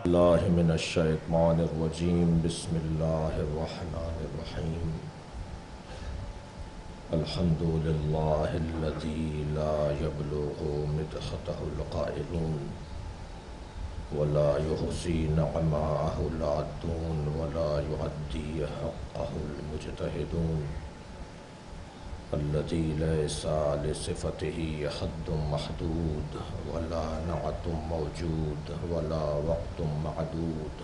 الله من الشيطان الرجيم. بسم الله الرحمن الرحيم. الحمد لله الذي لا يبلغ مدحته القائلون ولا يحصي نعماءه العادون ولا يعدي حقه المجتهدون، الذي ليس لصفته حد محدود ولا نعت موجود ولا وقت معدود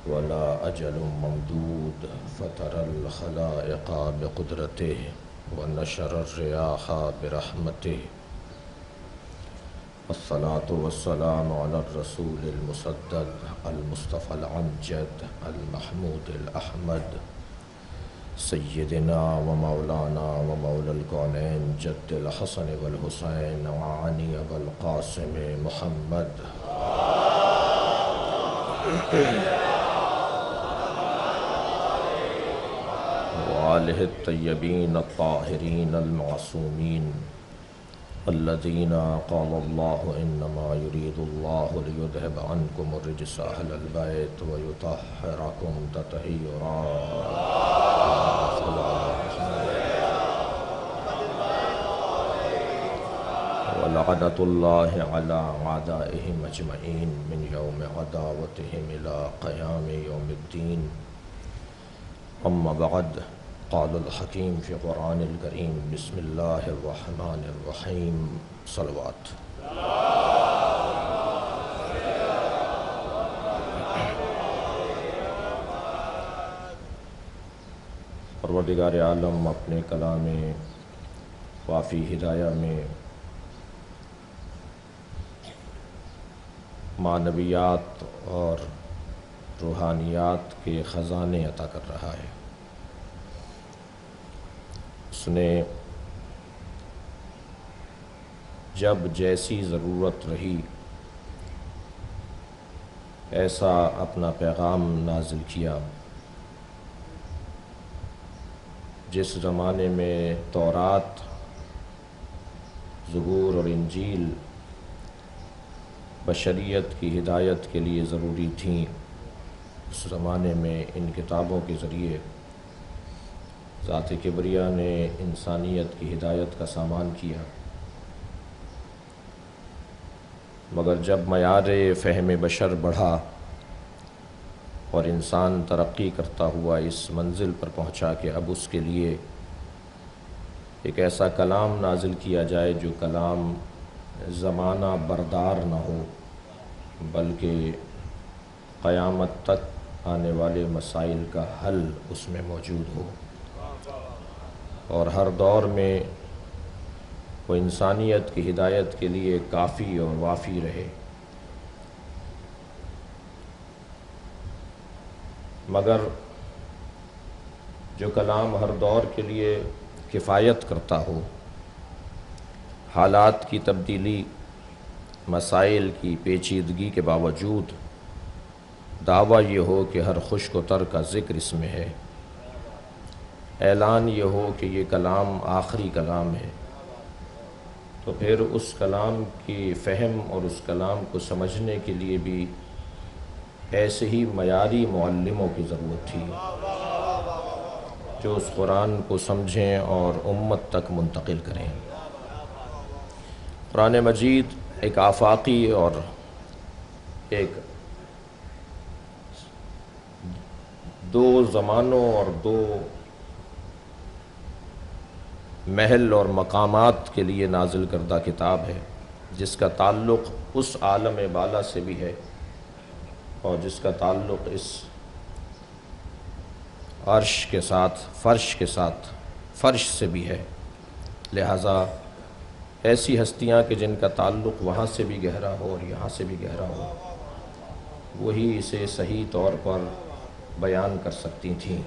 ولا أجل ممدود، فترى الخلائق بقدرته ونشر الرياح برحمته. الصلاة والسلام على الرسول المسدد المصطفى الأمجد المحمود الأحمد سيدنا ومولانا ومولى الكونين جد الحسن والحسين وعلي والقاسم محمد وآله الطيبين الطاهرين المعصومين الذين قال الله إنما يريد الله ليذهب عنكم الرجس أهل البيت ويطهركم تطهيرا. ولعنة الله على أعدائهم أجمعين من يوم عداوتهم إلى قيام يوم الدين. أما بعد، قال الحكيم في قرآن الكريم: بسم الله الرحمن الرحيم. صلوات. پروردگار عالم اپنے کلام وافی ہدایہ میں معنویات اور روحانیات کے خزانے عطا کر رہا ہے۔ اس نے جب جیسی ضرورت رہی ایسا اپنا پیغام نازل کیا۔ جس زمانے میں تورات، زبور اور انجیل بشریت کی ہدایت کے لیے ضروری تھیں، اس زمانے میں ان کتابوں کے ذریعے ذات کبریہ نے انسانیت کی ہدایت کا سامان کیا۔ مگر جب معیار فہم بشر بڑھا اور انسان ترقی کرتا ہوا اس منزل پر پہنچا کہ اب اس کے لیے ایک ایسا کلام نازل کیا جائے جو کلام زمانہ بردار نہ ہو بلکہ قیامت تک آنے والے مسائل کا حل اس میں موجود ہو اور ہر دور میں وہ انسانیت کی ہدایت کے لیے کافی اور وافی رہے۔ مگر جو کلام ہر دور کے لیے کفایت کرتا ہو، حالات کی تبدیلی، مسائل کی پیچیدگی کے باوجود دعویٰ یہ ہو کہ ہر خشک و تر کا ذکر اس میں ہے، اعلان یہ ہو کہ یہ کلام آخری کلام ہے، تو پھر اس کلام کی فہم اور اس کلام کو سمجھنے کے لیے بھی ایسے ہی معیاری معلموں کی ضرورت تھی جو اس قرآن کو سمجھیں اور امت تک منتقل کریں۔ قرآن مجید ایک آفاقی اور ایک دو زمانوں اور دو محل اور مقامات کے لیے نازل کردہ کتاب ہے، جس کا تعلق اس عالم بالا سے بھی ہے اور جس کا تعلق اس عرش کے ساتھ، فرش کے ساتھ، فرش سے بھی ہے۔ لہٰذا ایسی ہستیاں کہ جن کا تعلق وہاں سے بھی گہرا ہو اور یہاں سے بھی گہرا ہو، وہی اسے صحیح طور پر بیان کر سکتی تھیں۔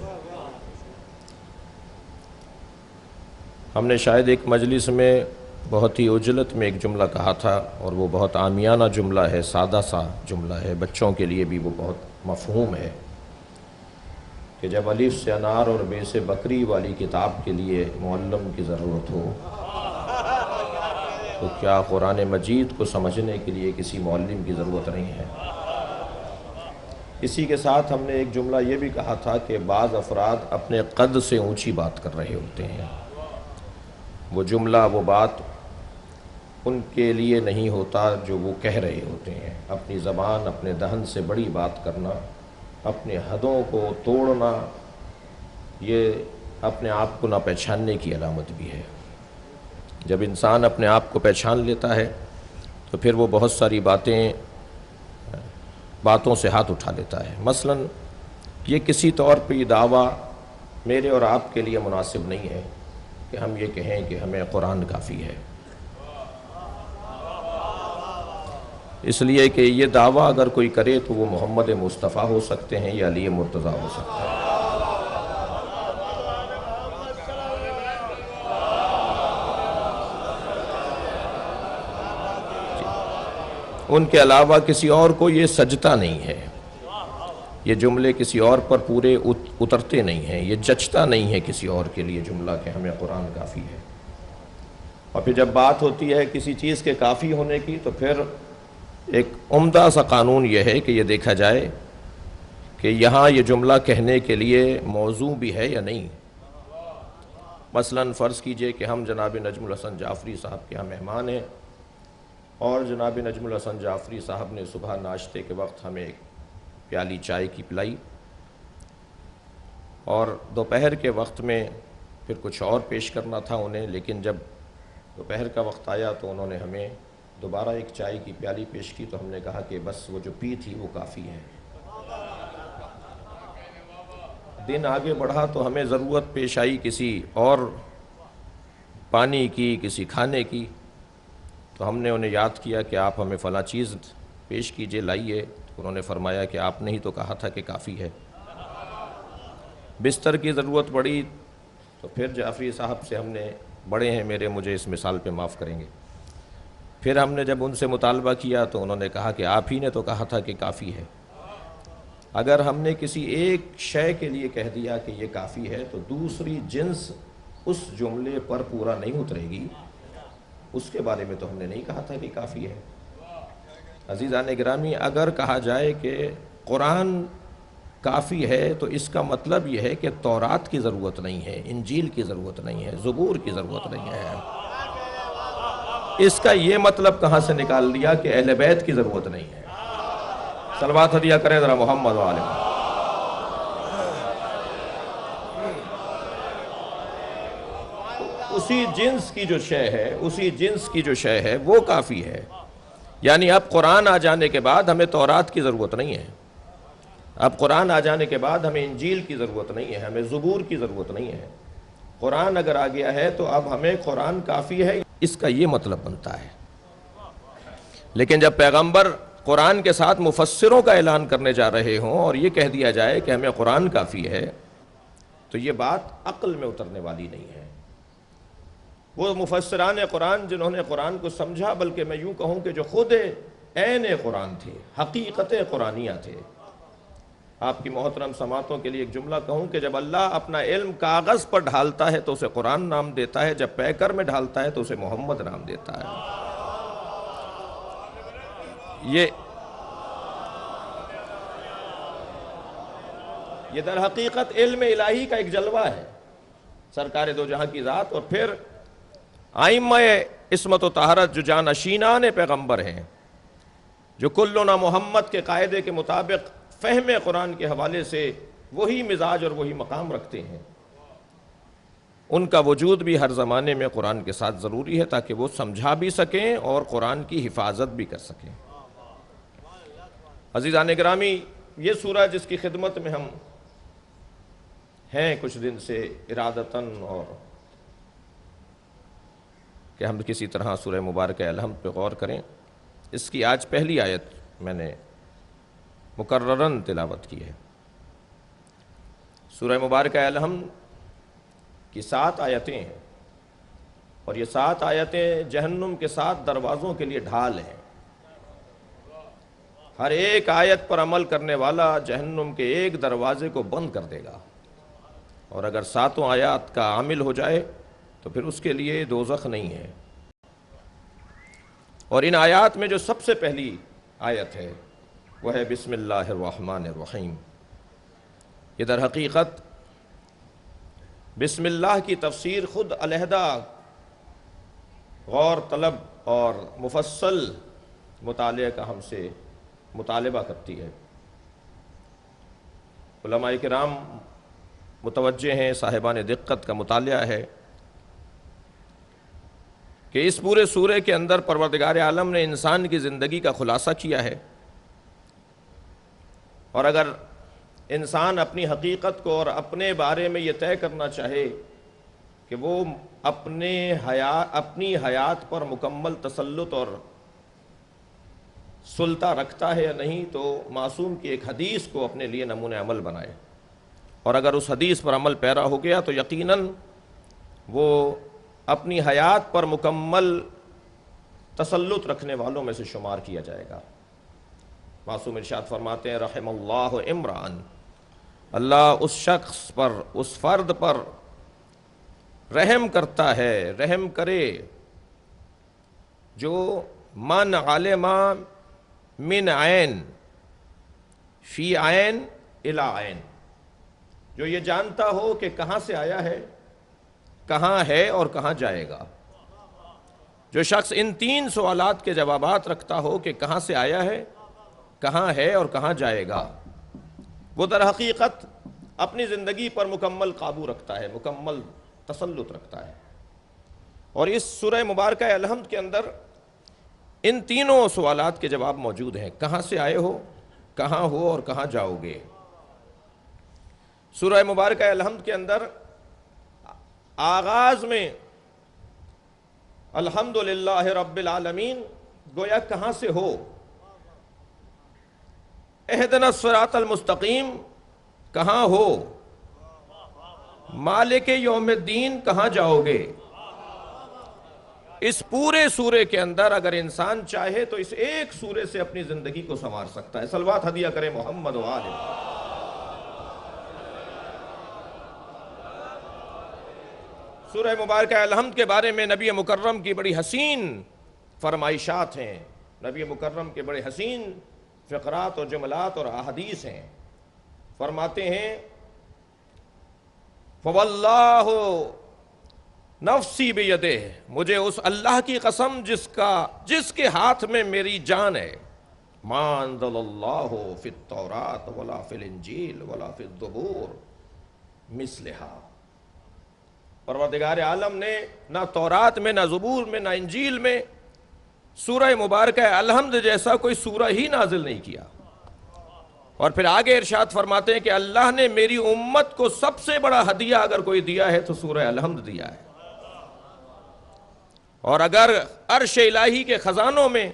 ہم نے شاید ایک مجلس میں بہت ہی عجلت میں ایک جملہ کہا تھا، اور وہ بہت عامیانہ جملہ ہے، سادہ سا جملہ ہے، بچوں کے لیے بھی وہ بہت مفہوم ہے کہ جب الف سے انار اور بے سے بکری والی کتاب کے لیے معلم کی ضرورت ہو تو کیا قرآن مجید کو سمجھنے کے لیے کسی معلم کی ضرورت نہیں ہے؟ اسی کے ساتھ ہم نے ایک جملہ یہ بھی کہا تھا کہ بعض افراد اپنے قد سے اونچی بات کر رہے ہوتے ہیں، وہ جملہ وہ بات ان کے لیے نہیں ہوتا جو وہ کہہ رہے ہوتے ہیں۔ اپنی زبان اپنے دہن سے بڑی بات کرنا، اپنے حدوں کو توڑنا، یہ اپنے آپ کو نہ پہچاننے کی علامت بھی ہے۔ جب انسان اپنے آپ کو پہچان لیتا ہے تو پھر وہ بہت ساری باتوں سے ہاتھ اٹھا لیتا ہے۔ مثلا یہ کسی طور پہ یہ دعویٰ میرے اور آپ کے لیے مناسب نہیں ہے کہ ہم یہ کہیں کہ ہمیں قرآن کافی ہے، اس لیے کہ یہ دعویٰ اگر کوئی کرے تو وہ محمد مصطفیٰ ہو سکتے ہیں یا علی مرتضیٰ ہو سکتے ہیں۔ ان کے علاوہ کسی اور کو یہ سجتا نہیں ہے، یہ جملے کسی اور پر پورے اترتے نہیں ہیں، یہ جچتا نہیں ہے کسی اور کے لیے جملہ کہ ہمیں قرآن کافی ہے۔ اور پھر جب بات ہوتی ہے کسی چیز کے کافی ہونے کی تو پھر ایک عمدہ سا قانون یہ ہے کہ یہ دیکھا جائے کہ یہاں یہ جملہ کہنے کے لیے موضوع بھی ہے یا نہیں۔ مثلا فرض کیجئے کہ ہم جناب نجم الحسن جعفری صاحب کے ہاں مہمان ہیں، اور جناب نجم الحسن جعفری صاحب نے صبح ناشتے کے وقت ہمیں ایک پیالی چائے کی پلائی، اور دوپہر کے وقت میں پھر کچھ اور پیش کرنا تھا انہیں، لیکن جب دوپہر کا وقت آیا تو انہوں نے ہمیں دوبارہ ایک چائے کی پیالی پیش کی، تو ہم نے کہا کہ بس وہ جو پی تھی وہ کافی ہے۔ دن آگے بڑھا تو ہمیں ضرورت پیش آئی کسی اور پانی کی، کسی کھانے کی، تو ہم نے انہیں یاد کیا کہ آپ ہمیں فلاں چیز پیش کیجئے، لائیے، تو انہوں نے فرمایا کہ آپ نے ہی تو کہا تھا کہ کافی ہے۔ بستر کی ضرورت پڑی تو پھر جعفری صاحب سے ہم نے، بڑے ہیں میرے، مجھے اس مثال پہ معاف کریں گے، پھر ہم نے جب ان سے مطالبہ کیا تو انہوں نے کہا کہ آپ ہی نے تو کہا تھا کہ کافی ہے۔ اگر ہم نے کسی ایک شے کے لیے کہہ دیا کہ یہ کافی ہے تو دوسری جنس اس جملے پر پورا نہیں اترے گی، اس کے بارے میں تو ہم نے نہیں کہا تھا کہ کافی ہے۔ عزیزان گرامی، اگر کہا جائے کہ قرآن کافی ہے تو اس کا مطلب یہ ہے کہ تورات کی ضرورت نہیں ہے، انجیل کی ذرورت نہیں ہے، زبور کی ضرورت نہیں ہے۔ اس کا یہ مطلب کہاں سے نکال لیا کہ اہل بیت کی ضرورت نہیں ہے؟ صلوات ہدیہ کریں ذرا محمد و آل محمد۔ اسی جنس کی جو شے ہے وہ کافی ہے۔ یعنی اب قرآن آ جانے کے بعد ہمیں تورات کی ضرورت نہیں ہے، اب قرآن آ جانے کے بعد ہمیں انجیل کی ضرورت نہیں ہے، ہمیں زبور کی ضرورت نہیں ہے۔ قرآن اگر آ گیا ہے تو اب ہمیں قرآن کافی ہے، اس کا یہ مطلب بنتا ہے۔ لیکن جب پیغمبر قرآن کے ساتھ مفسروں کا اعلان کرنے جا رہے ہوں اور یہ کہہ دیا جائے کہ ہمیں قرآن کافی ہے، تو یہ بات عقل میں اترنے والی نہیں ہے۔ وہ مفسران قرآن جنہوں نے قرآن کو سمجھا، بلکہ میں یوں کہوں کہ جو خود عین قرآن تھے، حقیقت قرآنیہ تھے۔ آپ کی محترم سماعتوں کے لیے ایک جملہ کہوں کہ جب اللہ اپنا علم کاغذ پر ڈھالتا ہے تو اسے قرآن نام دیتا ہے، جب پیکر میں ڈھالتا ہے تو اسے محمد نام دیتا ہے۔ یہ در حقیقت علم الہی کا ایک جلوہ ہے، سرکار دو جہاں کی ذات، اور پھر ائمہ عصمت و طہارت جو جانشینان پیغمبر ہیں، جو کلنا محمد کے قاعدے کے مطابق فہم قرآن کے حوالے سے وہی مزاج اور وہی مقام رکھتے ہیں، ان کا وجود بھی ہر زمانے میں قرآن کے ساتھ ضروری ہے تاکہ وہ سمجھا بھی سکیں اور قرآن کی حفاظت بھی کر سکیں۔ عزیزان گرامی، یہ سورہ جس کی خدمت میں ہم ہیں کچھ دن سے ارادتاً، اور کہ ہم کسی طرح سورہ مبارکہ الحمد پہ غور کریں، اس کی آج پہلی آیت میں نے مکرراً تلاوت کی ہے۔ سورہ مبارکہ الحمد کی 7 آیتیں ہیں، اور یہ 7 آیتیں جہنم کے 7 دروازوں کے لیے ڈھال ہیں۔ ہر ایک آیت پر عمل کرنے والا جہنم کے ایک دروازے کو بند کر دے گا، اور اگر 7 آیات کا عامل ہو جائے تو پھر اس کے لیے دوزخ نہیں ہے۔ اور ان آیات میں جو سب سے پہلی آیت ہے وہ ہے بسم اللہ الرحمن الرحیم۔ یہ در حقیقت بسم اللہ کی تفسیر خود علیحدہ غور طلب اور مفصل مطالعے کا ہم سے مطالبہ کرتی ہے۔ علماء کرام متوجہ ہیں، صاحبان دقت کا مطالعہ ہے کہ اس پورے سورے کے اندر پروردگار عالم نے انسان کی زندگی کا خلاصہ کیا ہے، اور اگر انسان اپنی حقیقت کو اور اپنے بارے میں یہ طے کرنا چاہے کہ وہ اپنی حیات پر مکمل تسلط اور سلطہ رکھتا ہے یا نہیں، تو معصوم کی ایک حدیث کو اپنے لیے نمونہ عمل بنائے، اور اگر اس حدیث پر عمل پیرا ہو گیا تو یقیناً وہ اپنی حیات پر مکمل تسلط رکھنے والوں میں سے شمار کیا جائے گا۔ معصوم ارشاد فرماتے ہیں رحم اللہ عمران، اللہ اس شخص پر، اس فرد پر رحم کرتا ہے، رحم کرے جو من علم من عین فی عین الی عین، جو یہ جانتا ہو کہ کہاں سے آیا ہے، کہاں ہے اور کہاں جائے گا۔ جو شخص ان 3 سوالات کے جوابات رکھتا ہو کہ کہاں سے آیا ہے، کہاں ہے اور کہاں جائے گا، وہ در حقیقت اپنی زندگی پر مکمل قابو رکھتا ہے، مکمل تسلط رکھتا ہے۔ اور اس سورہ مبارکہ الحمد کے اندر ان تینوں سوالات کے جواب موجود ہیں، کہاں سے آئے ہو، کہاں ہو اور کہاں جاؤ گے۔ سورہ مبارکہ الحمد کے اندر آغاز میں الحمدللہ رب العالمین گویا کہاں سے ہو، اہدنا الصراط المستقیم کہاں ہو، مالک یوم الدین کہاں جاؤ گے۔ اس پورے سورے کے اندر اگر انسان چاہے تو اس ایک سورے سے اپنی زندگی کو سنوار سکتا ہے۔ صلوات ہدیہ کرے محمد و آلہ۔ سورہ مبارکہ الحمد کے بارے میں نبی مکرم کی بڑی حسین فرمائشات ہیں، نبی مکرم کے بڑے حسین فقرات اور جملات اور احادیث ہیں۔ فرماتے ہیں فواللہ نفسی بیدہ، مجھے اس اللہ کی قسم جس کے ہاتھ میں میری جان ہے، ما انزل اللہ فی التوراۃ ولا فی الانجیل ولا فی الزبور مثلہا، پروردگار عالم نے نہ تورات میں، نہ زبور میں، نہ انجیل میں سورہ مبارکہ الحمد جیسا کوئی سورہ ہی نازل نہیں کیا۔ اور پھر آگے ارشاد فرماتے ہیں کہ اللہ نے میری امت کو سب سے بڑا ہدیہ اگر کوئی دیا ہے تو سورہ الحمد دیا ہے۔ اور اگر عرش الہی کے خزانوں میں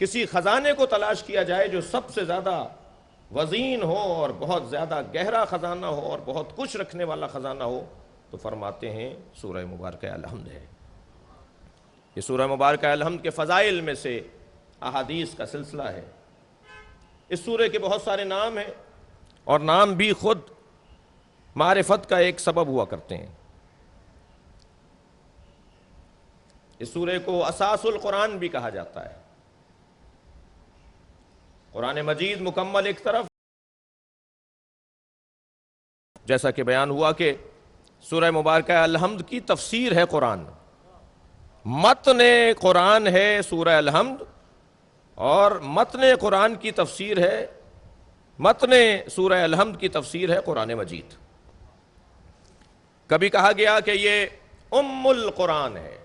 کسی خزانے کو تلاش کیا جائے جو سب سے زیادہ وزین ہو اور بہت زیادہ گہرا خزانہ ہو اور بہت کچھ رکھنے والا خزانہ ہو، تو فرماتے ہیں سورہ مبارکہ الحمد ہے۔ یہ سورہ مبارکہ الحمد کے فضائل میں سے احادیث کا سلسلہ ہے۔ اس سورے کے بہت سارے نام ہیں، اور نام بھی خود معرفت کا ایک سبب ہوا کرتے ہیں۔ اس سورے کو اساس القرآن بھی کہا جاتا ہے۔ قرآن مجید مکمل ایک طرف، جیسا کہ بیان ہوا کہ سورہ مبارکہ الحمد کی تفسیر ہے قرآن، متن قرآن ہے سورہ الحمد، اور متن قرآن کی تفسیر ہے، متن سورہ الحمد کی تفسیر ہے قرآن مجید۔ کبھی کہا گیا کہ یہ ام القرآن ہے،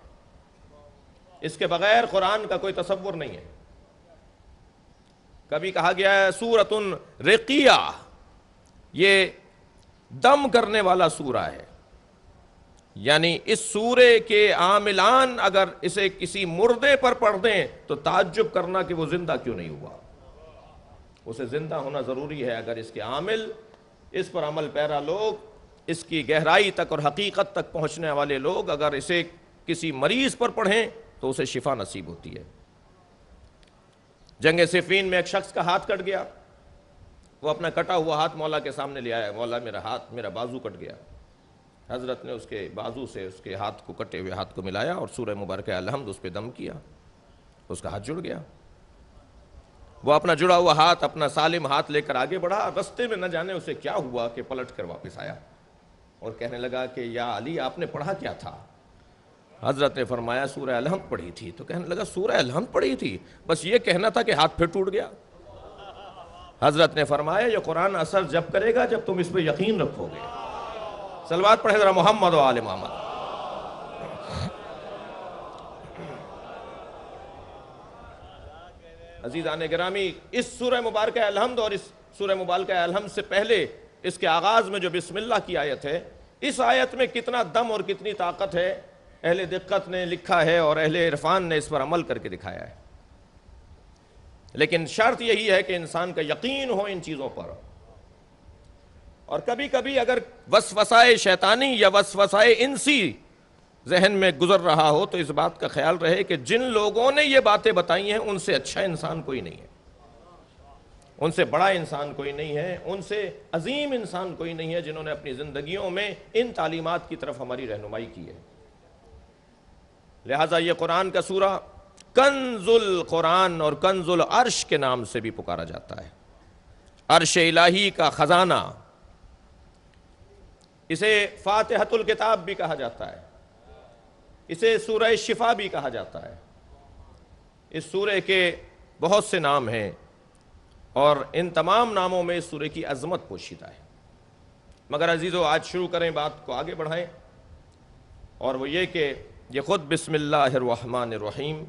اس کے بغیر قرآن کا کوئی تصور نہیں ہے۔ کبھی کہا گیا ہے سورۃ رقیہ، یہ دم کرنے والا سورہ ہے، یعنی اس سورے کے عاملان اگر اسے کسی مردے پر پڑھ دیں تو تعجب کرنا کہ وہ زندہ کیوں نہیں ہوا۔ اسے زندہ ہونا ضروری ہے اگر اس کے عامل، اس پر عمل پیرا لوگ، اس کی گہرائی تک اور حقیقت تک پہنچنے والے لوگ اگر اسے کسی مریض پر پڑھیں تو اسے شفا نصیب ہوتی ہے۔ جنگ صفین میں ایک شخص کا ہاتھ کٹ گیا، وہ اپنا کٹا ہوا ہاتھ مولا کے سامنے لے آیا، مولا میرا بازو کٹ گیا۔ حضرت نے اس کے بازو سے اس کے ہاتھ کو، کٹے ہوئے ہاتھ کو ملایا اور سورہ مبارکہ الحمد اس پہ دم کیا، اس کا ہاتھ جڑ گیا۔ وہ اپنا جڑا ہوا ہاتھ، اپنا سالم ہاتھ لے کر آگے بڑھا، رستے میں نہ جانے اسے کیا ہوا کہ پلٹ کر واپس آیا اور کہنے لگا کہ یا علی آپ نے پڑھا کیا تھا؟ حضرت نے فرمایا سورہ الحمد پڑھی تھی۔ تو کہنے لگا سورہ الحمد پڑھی تھی، بس یہ کہنا تھا کہ ہاتھ پھر ٹوٹ گیا۔ حضرت نے فرمایا یہ قرآن اثر جب کرے گا جب تم اس پہ یقین رکھو گے۔ صلوات پڑھے ذرا محمد و آل محمد۔ عزیزان گرامی، اس سورہ مبارکہ الحمد اور اس سورہ مبارکہ الحمد سے پہلے اس کے آغاز میں جو بسم اللہ کی آیت ہے، اس آیت میں کتنا دم اور کتنی طاقت ہے، اہل دقت نے لکھا ہے اور اہل عرفان نے اس پر عمل کر کے دکھایا ہے۔ لیکن شرط یہی ہے کہ انسان کا یقین ہو ان چیزوں پر، اور کبھی کبھی اگر وسوسہ شیطانی یا وسوسہ انسی ذہن میں گزر رہا ہو تو اس بات کا خیال رہے کہ جن لوگوں نے یہ باتیں بتائی ہیں ان سے اچھا انسان کوئی نہیں ہے، ان سے بڑا انسان کوئی نہیں ہے، ان سے عظیم انسان کوئی نہیں ہے جنہوں نے اپنی زندگیوں میں ان تعلیمات کی طرف ہماری رہنمائی کی ہے۔ لہٰذا یہ قرآن کا سورہ کنز القرآن اور کنز العرش کے نام سے بھی پکارا جاتا ہے، عرش الہی کا خزانہ۔ اسے فاتحۃ الکتاب بھی کہا جاتا ہے، اسے سورہ شفا بھی کہا جاتا ہے۔ اس سورہ کے بہت سے نام ہیں اور ان تمام ناموں میں اس سورہ کی عظمت پوشیدہ ہے۔ مگر عزیزو آج شروع کریں، بات کو آگے بڑھائیں، اور وہ یہ کہ یہ خود بسم اللہ الرحمن الرحیم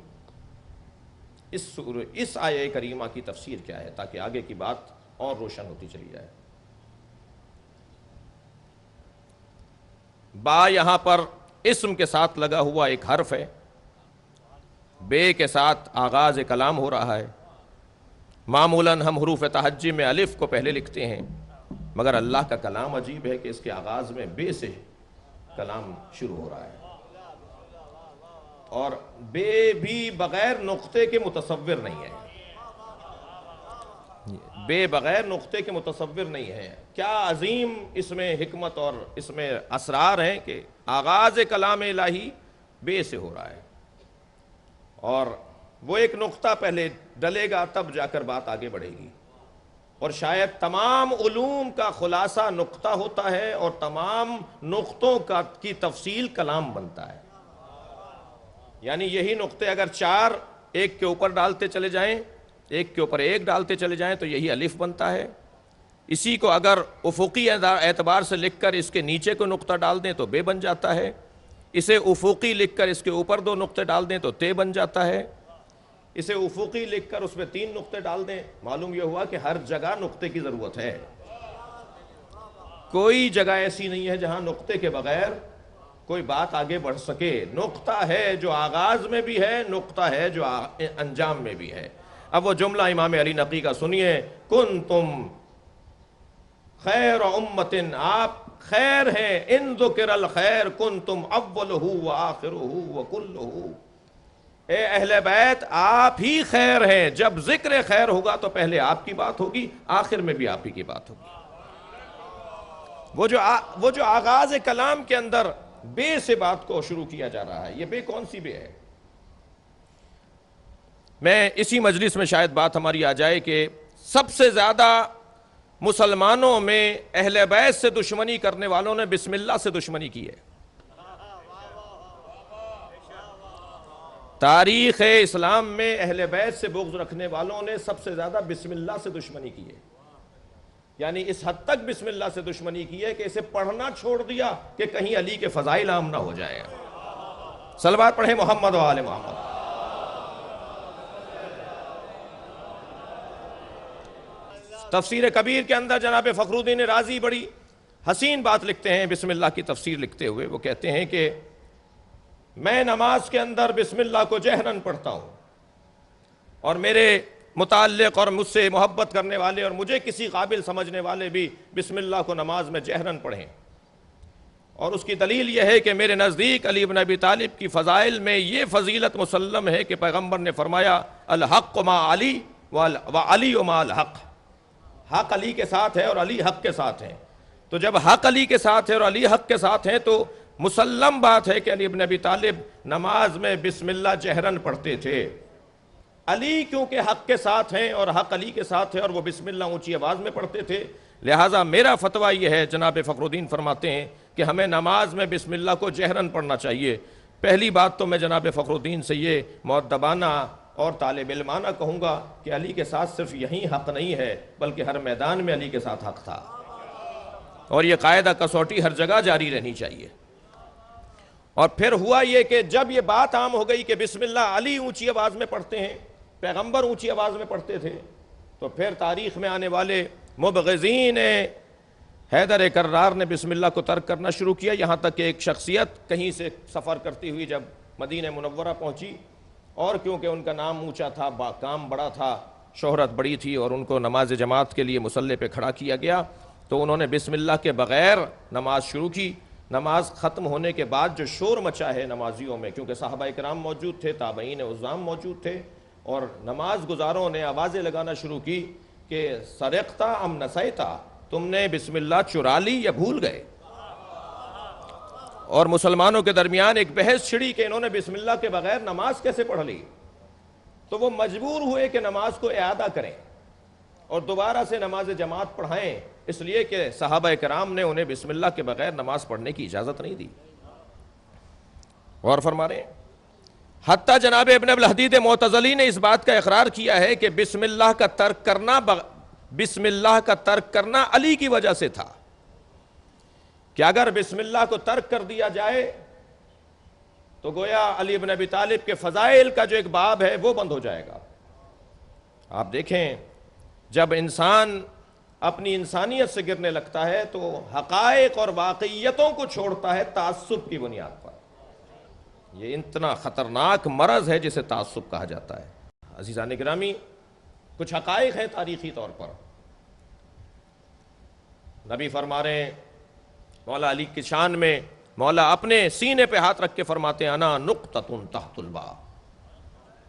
اس آیہ کریمہ کی تفسیر کیا ہے، تاکہ آگے کی بات اور روشن ہوتی چلی جائے۔ با یہاں پر اسم کے ساتھ لگا ہوا ایک حرف ہے، بے کے ساتھ آغاز کلام ہو رہا ہے۔ معمولاً ہم حروف تہجی میں الف کو پہلے لکھتے ہیں، مگر اللہ کا کلام عجیب ہے کہ اس کے آغاز میں بے سے کلام شروع ہو رہا ہے، اور بے بھی بغیر نقطے کے متصور نہیں ہے، بے بغیر نقطے کے متصور نہیں ہے۔ کیا عظیم اس میں حکمت اور اس میں اسرار ہیں کہ آغاز کلام الہی بے سے ہو رہا ہے، اور وہ ایک نقطہ پہلے ڈلے گا تب جا کر بات آگے بڑھے گی، اور شاید تمام علوم کا خلاصہ نقطہ ہوتا ہے اور تمام نقطوں کی تفصیل کلام بنتا ہے۔ یعنی یہی نقطے اگر چار ایک کے اوپر ڈالتے چلے جائیں، ایک کے اوپر ایک ڈالتے چلے جائیں تو یہی الف بنتا ہے۔ اسی کو اگر افقی اعتبار سے لکھ کر اس کے نیچے کو نقطہ ڈال دیں تو بے بن جاتا ہے، اسے افقی لکھ کر اس کے اوپر دو نقطے ڈال دیں تو تے بن جاتا ہے، اسے افقی لکھ کر اس میں تین نقطے ڈال دیں، معلوم یہ ہوا کہ ہر جگہ نقطے کی ضرورت ہے۔ کوئی جگہ ایسی نہیں ہے جہاں نقطے کے بغیر کوئی بات آگے بڑھ سکے۔ نقطہ ہے جو آغاز میں بھی ہے، نقطہ ہے جو انجام میں بھی ہے۔ اب وہ جملہ امام علی نقی کا سنیے، کنتم خیر امت، آپ خیر ہیں، ان ذکر الخیر کنتم اولہ وآخرہ وکلہ، اے اہل بیت آپ ہی خیر ہیں، جب ذکر خیر ہوگا تو پہلے آپ کی بات ہوگی، آخر میں بھی آپ ہی کی بات ہوگی۔ وہ جو آغاز کلام کے اندر بے سے بات کو شروع کیا جا رہا ہے، یہ بے کون سی بے ہے؟ میں اسی مجلس میں شاید بات ہماری آ جائے کہ سب سے زیادہ مسلمانوں میں اہل بیت سے دشمنی کرنے والوں نے بسم اللہ سے دشمنی کی ہے۔ تاریخ اسلام میں اہل بیت سے بغض رکھنے والوں نے سب سے زیادہ بسم اللہ سے دشمنی کی ہے، یعنی اس حد تک بسم اللہ سے دشمنی کی ہے کہ اسے پڑھنا چھوڑ دیا کہ کہیں علی کے فضائل عام نہ ہو جائے۔ صلوات پڑھیں محمد و آل محمد۔ تفسیر کبیر کے اندر جناب فخر الدین رازی بڑی حسین بات لکھتے ہیں بسم اللہ کی تفسیر لکھتے ہوئے، وہ کہتے ہیں کہ میں نماز کے اندر بسم اللہ کو جہراً پڑھتا ہوں، اور میرے متعلق اور مجھ سے محبت کرنے والے اور مجھے کسی قابل سمجھنے والے بھی بسم اللہ کو نماز میں جہراً پڑھیں، اور اس کی دلیل یہ ہے کہ میرے نزدیک علی بن ابی طالب کی فضائل میں یہ فضیلت مسلم ہے کہ پیغمبر نے فرمایا الحق ما علی وعلی ما الحق، حق علی کے ساتھ ہے اور علی حق کے ساتھ ہیں۔ تو جب حق علی کے ساتھ ہے اور علی حق کے ساتھ ہیں تو مسلم بات ہے کہ علی بن ابی طالب نماز میں بسم اللہ جہراً پڑھتے تھے۔ علی کیونکہ حق کے ساتھ ہیں اور حق علی کے ساتھ ہے اور وہ بسم اللہ اونچی آواز میں پڑھتے تھے، لہٰذا میرا فتویٰ یہ ہے، جناب فخر الدین فرماتے ہیں کہ ہمیں نماز میں بسم اللہ کو جہراً پڑھنا چاہیے۔ پہلی بات تو میں جناب فخر الدین سے یہ مؤدبانہ اور طالب علمانہ کہوں گا کہ علی کے ساتھ صرف یہی حق نہیں ہے بلکہ ہر میدان میں علی کے ساتھ حق تھا، اور یہ قاعدہ کسوٹی ہر جگہ جاری رہنی چاہیے۔ اور پھر ہوا یہ کہ جب یہ بات عام ہو گئی کہ بسم اللہ علی اونچی آواز میں پڑھتے ہیں، پیغمبر اونچی آواز میں پڑھتے تھے، تو پھر تاریخ میں آنے والے مبغضین حیدر کرار نے بسم اللہ کو ترک کرنا شروع کیا، یہاں تک کہ ایک شخصیت کہیں سے سفر کرتی ہوئی جب مدینہ منورہ پہنچی، اور کیونکہ ان کا نام اونچا تھا، کام بڑا تھا، شہرت بڑی تھی، اور ان کو نماز جماعت کے لیے مصلی پہ کھڑا کیا گیا، تو انہوں نے بسم اللہ کے بغیر نماز شروع کی۔ نماز ختم ہونے کے بعد جو شور مچا ہے نمازیوں میں، کیونکہ صحابہ کرام موجود تھے، تابعین عظام موجود تھے، اور نماز گزاروں نے آوازیں لگانا شروع کی کہ سرقتا ام نسیتا، تم نے بسم اللہ چرا لی یا بھول گئے؟ اور مسلمانوں کے درمیان ایک بحث چھڑی کہ انہوں نے بسم اللہ کے بغیر نماز کیسے پڑھ لی، تو وہ مجبور ہوئے کہ نماز کو اعادہ کریں اور دوبارہ سے نماز جماعت پڑھائیں، اس لیے کہ صحابہ کرام نے انہیں بسم اللہ کے بغیر نماز پڑھنے کی اجازت نہیں دی۔ اور فرما رہے ہیں حتیٰ جناب ابن ابوالحدید معتزلی نے اس بات کا اقرار کیا ہے کہ بسم اللہ کا ترک کرنا علی کی وجہ سے تھا، کہ اگر بسم اللہ کو ترک کر دیا جائے تو گویا علی بن ابی طالب کے فضائل کا جو ایک باب ہے وہ بند ہو جائے گا۔ آپ دیکھیں جب انسان اپنی انسانیت سے گرنے لگتا ہے تو حقائق اور واقعیتوں کو چھوڑتا ہے تعصب کی بنیاد پر۔ یہ اتنا خطرناک مرض ہے جسے تعصب کہا جاتا ہے۔ عزیزان گرامی، کچھ حقائق ہیں تاریخی طور پر۔ نبی فرما رہے ہیں، مولا علی کی شان میں مولا اپنے سینے پہ ہاتھ رکھ کے فرماتے ہیں انا نقطۃ تحت الباء،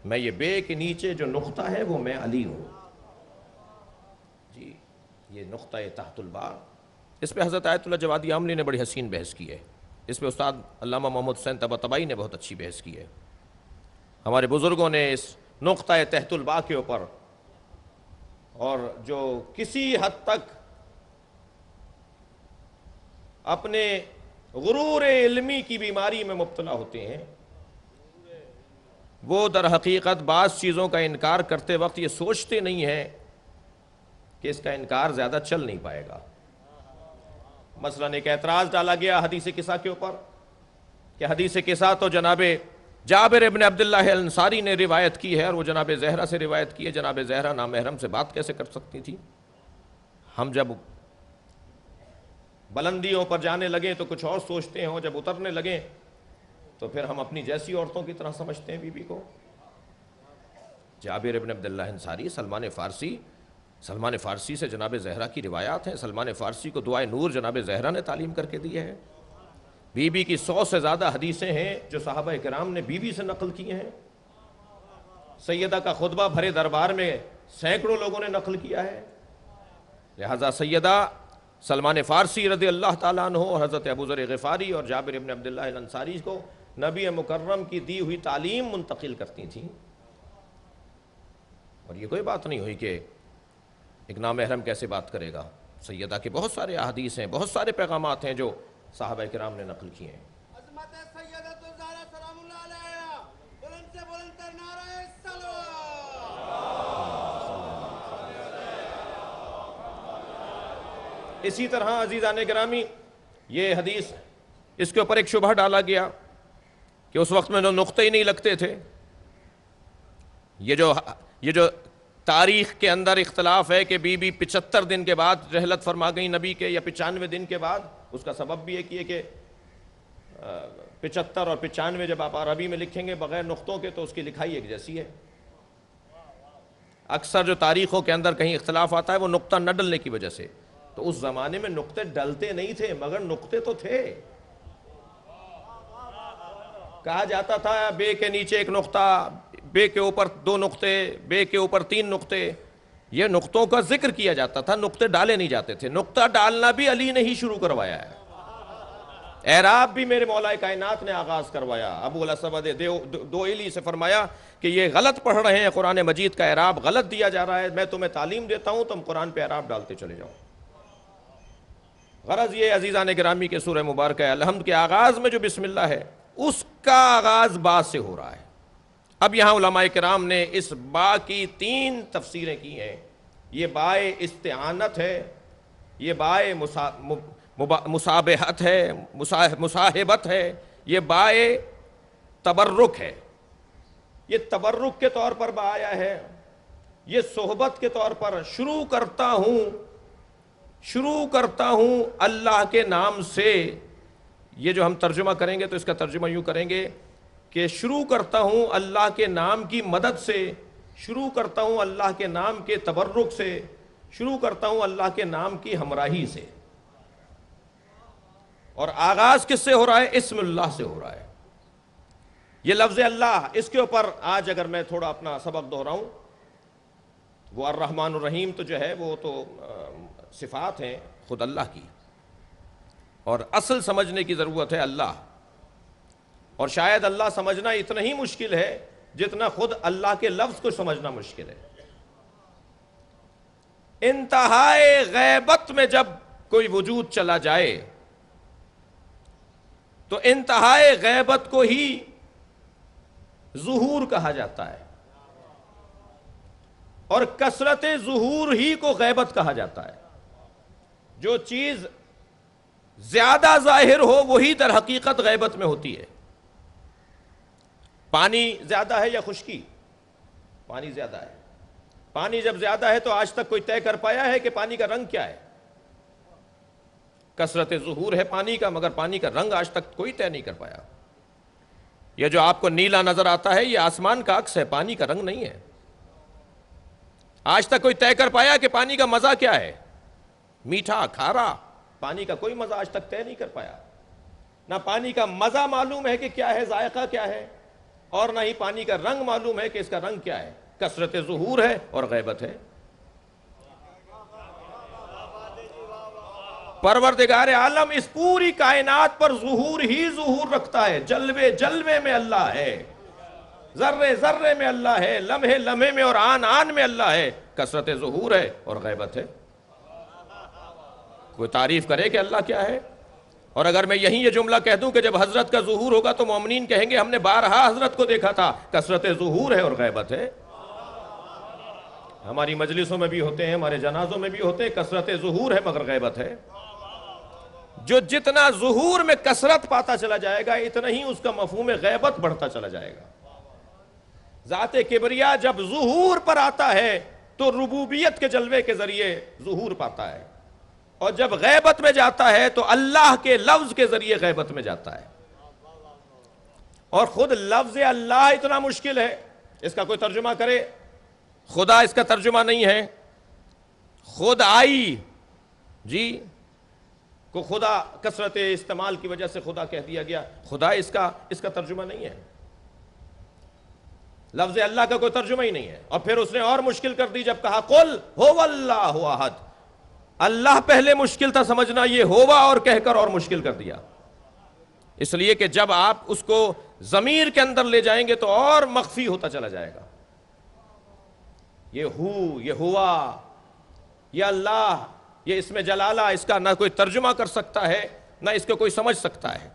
میں یہ بے کے نیچے جو نقطہ ہے وہ میں علی ہوں۔ جی یہ نقطہ تحت الباء، اس پہ حضرت آیت اللہ جوادی عاملی نے بڑی حسین بحث کی ہے، اس پہ استاد علامہ محمد حسین طباطبائی نے بہت اچھی بحث کی ہے۔ ہمارے بزرگوں نے اس نقطہ تحت الباء کے اوپر، اور جو کسی حد تک اپنے غرور علمی کی بیماری میں مبتلا ہوتے ہیں، وہ در حقیقت بعض چیزوں کا انکار کرتے وقت یہ سوچتے نہیں ہیں کہ اس کا انکار زیادہ چل نہیں پائے گا۔ مثلا ایک اعتراض ڈالا گیا حدیث قصہ کے اوپر کہ حدیث قصہ تو جناب جابر ابن عبداللہ الانصاری نے روایت کی ہے اور وہ جناب زہرہ سے روایت کی ہے، جناب زہرہ نامحرم سے بات کیسے کر سکتی تھی؟ ہم جب بلندیوں پر جانے لگیں تو کچھ اور سوچتے ہیں، اور جب اترنے لگیں تو پھر ہم اپنی جیسی عورتوں کی طرح سمجھتے ہیں بی کو۔ جابر ابن عبداللہ انصاری سلمان فارسی سے جناب زہرہ کی روایات ہیں۔ سلمان فارسی کو دعائے نور جناب زہرہ نے تعلیم کر کے دی ہے۔ بی کی 100 سے زیادہ حدیثیں ہیں جو صحابہ کرام نے بی سے نقل کی ہیں۔ سیدہ کا خطبہ بھرے دربار میں سینکڑوں لوگوں نے نقل کیا ہے۔ لہذا سیدہ سلمان فارسی رضی اللہ تعالیٰ عنہ اور حضرت ابو ذر غفاری اور جابر ابن عبداللہ الانصاری کو نبی مکرم کی دی ہوئی تعلیم منتقل کرتی تھیں، اور یہ کوئی بات نہیں ہوئی کہ ایک نامحرم کیسے بات کرے گا۔ سیدہ کے بہت سارے احادیث ہیں، بہت سارے پیغامات ہیں جو صحابہ کرام نے نقل کیے ہیں۔ عظمت سیدۃ الزہرا سلام اللہ علیہا، بلند سے بلند تر نعرہ صلوات۔ اسی طرح عزیزان گرامی یہ حدیث، اس کے اوپر ایک شبہ ڈالا گیا کہ اس وقت میں نقطے ہی نہیں لگتے تھے۔ یہ جو تاریخ کے اندر اختلاف ہے کہ بی 75 دن کے بعد رحلت فرما گئی نبی کے یا 95 دن کے بعد، اس کا سبب بھی ایک یہ کہ 75 اور 95 جب آپ عربی میں لکھیں گے بغیر نقطوں کے تو اس کی لکھائی ایک جیسی ہے۔ اکثر جو تاریخوں کے اندر کہیں اختلاف آتا ہے وہ نقطہ نہ ڈلنے کی وجہ سے، تو اس زمانے میں نقطے ڈلتے نہیں تھے مگر نقطے تو تھے۔ کہا جاتا تھا بے کے نیچے ایک نقطہ، بے کے اوپر 2 نقطے، بے کے اوپر 3 نقطے، یہ نقطوں کا ذکر کیا جاتا تھا، نقطے ڈالے نہیں جاتے تھے۔ نقطہ ڈالنا بھی علی نے ہی شروع کروایا ہے۔ اعراب بھی میرے مولا کائنات نے آغاز کروایا. ابو الاسود دوئلی سے فرمایا کہ یہ غلط پڑھ رہے ہیں، قرآن مجید کا اعراب غلط دیا جا رہا ہے، میں تمہیں تعلیم دیتا ہوں، تم قرآن پہ اعراب ڈالتے چلے جاؤ. غرض یہ عزیزان گرامی کے سورہ مبارکہ الحمد کے آغاز میں جو بسم اللہ ہے اس کا آغاز با سے ہو رہا ہے. اب یہاں علماء کرام نے اس با کی 3 تفسیریں کی ہیں. یہ بائے استعانت ہے، یہ بائے مصابہت ہے، مصاحبت ہے، یہ بائے تبرک ہے. یہ تبرک کے طور پر با آیا ہے، یہ صحبت کے طور پر شروع کرتا ہوں اللہ کے نام سے. یہ جو ہم ترجمہ کریں گے تو اس کا ترجمہ یوں کریں گے کہ شروع کرتا ہوں اللہ کے نام کی مدد سے، شروع کرتا ہوں اللہ کے نام کے تبرک سے، شروع کرتا ہوں اللہ کے نام کی ہمراہی سے. اور آغاز کس سے ہو رہا ہے؟ اسم اللہ سے ہو رہا ہے. یہ لفظ اللہ، اس کے اوپر آج اگر میں تھوڑا اپنا سبق دہراؤں، وہ الرحمن الرحیم تو جو ہے وہ تو صفات ہیں خود اللہ کی، اور اصل سمجھنے کی ضرورت ہے اللہ. اور شاید اللہ سمجھنا اتنا ہی مشکل ہے جتنا خود اللہ کے لفظ کو سمجھنا مشکل ہے. انتہائے غیبت میں جب کوئی وجود چلا جائے تو انتہائے غیبت کو ہی ظہور کہا جاتا ہے، اور کثرت ظہور ہی کو غیبت کہا جاتا ہے. جو چیز زیادہ ظاہر ہو وہی در حقیقت غیبت میں ہوتی ہے. پانی زیادہ ہے یا خشکی؟ پانی زیادہ ہے. پانی جب زیادہ ہے تو آج تک کوئی طے کر پایا ہے کہ پانی کا رنگ کیا ہے؟ کثرت ظہور ہے پانی کا، مگر پانی کا رنگ آج تک کوئی طے نہیں کر پایا. یہ جو آپ کو نیلا نظر آتا ہے یہ آسمان کا عکس ہے، پانی کا رنگ نہیں ہے. آج تک کوئی طے کر پایا کہ پانی کا مزہ کیا ہے؟ میٹھا، کھارا؟ پانی کا کوئی مزہ آج تک طے نہیں کر پایا. نہ پانی کا مزہ معلوم ہے کہ کیا ہے، ذائقہ کیا ہے، اور نہ ہی پانی کا رنگ معلوم ہے کہ اس کا رنگ کیا ہے. کثرت ظہور ہے اور غیبت ہے. پروردگار عالم اس پوری کائنات پر ظہور ہی ظہور رکھتا ہے. جلوے جلوے میں اللہ ہے، ذرے ذرے میں اللہ ہے، لمحے لمحے میں اور آن آن میں اللہ ہے. کثرت ظہور ہے اور غیبت ہے. کوئی تعریف کرے کہ اللہ کیا ہے؟ اور اگر میں یہیں یہ جملہ کہہ دوں کہ جب حضرت کا ظہور ہوگا تو مومنین کہیں گے ہم نے بارہا حضرت کو دیکھا تھا. کثرت ظہور ہے اور غیبت ہے. ہماری مجلسوں میں بھی ہوتے ہیں، ہمارے جنازوں میں بھی ہوتے ہیں، کثرت ظہور ہے مگر غیبت ہے. جو جتنا ظہور میں کثرت پاتا چلا جائے گا اتنا ہی اس کا مفہوم غیبت بڑھتا چلا جائے گا. ذات کبریا جب ظہور پر آتا ہے تو ربوبیت کے جلوے کے ذریعے ظہور پاتا ہے، اور جب غیبت میں جاتا ہے تو اللہ کے لفظ کے ذریعے غیبت میں جاتا ہے. اور خود لفظ اللہ اتنا مشکل ہے، اس کا کوئی ترجمہ کرے. خدا اس کا ترجمہ نہیں ہے. خود آئی جی کو خدا کثرت استعمال کی وجہ سے خدا کہہ دیا گیا. خدا اس کا ترجمہ نہیں ہے. لفظ اللہ کا کوئی ترجمہ ہی نہیں ہے. اور پھر اس نے اور مشکل کر دی جب کہا قل هو اللہ احد. اللہ پہلے مشکل تھا سمجھنا، یہ ہوا اور کہہ کر اور مشکل کر دیا. اس لیے کہ جب آپ اس کو ضمیر کے اندر لے جائیں گے تو اور مخفی ہوتا چلا جائے گا. یہ ہوا، یہ اللہ، یہ اسم جلالہ، اس کا نہ کوئی ترجمہ کر سکتا ہے نہ اس کو کوئی سمجھ سکتا ہے.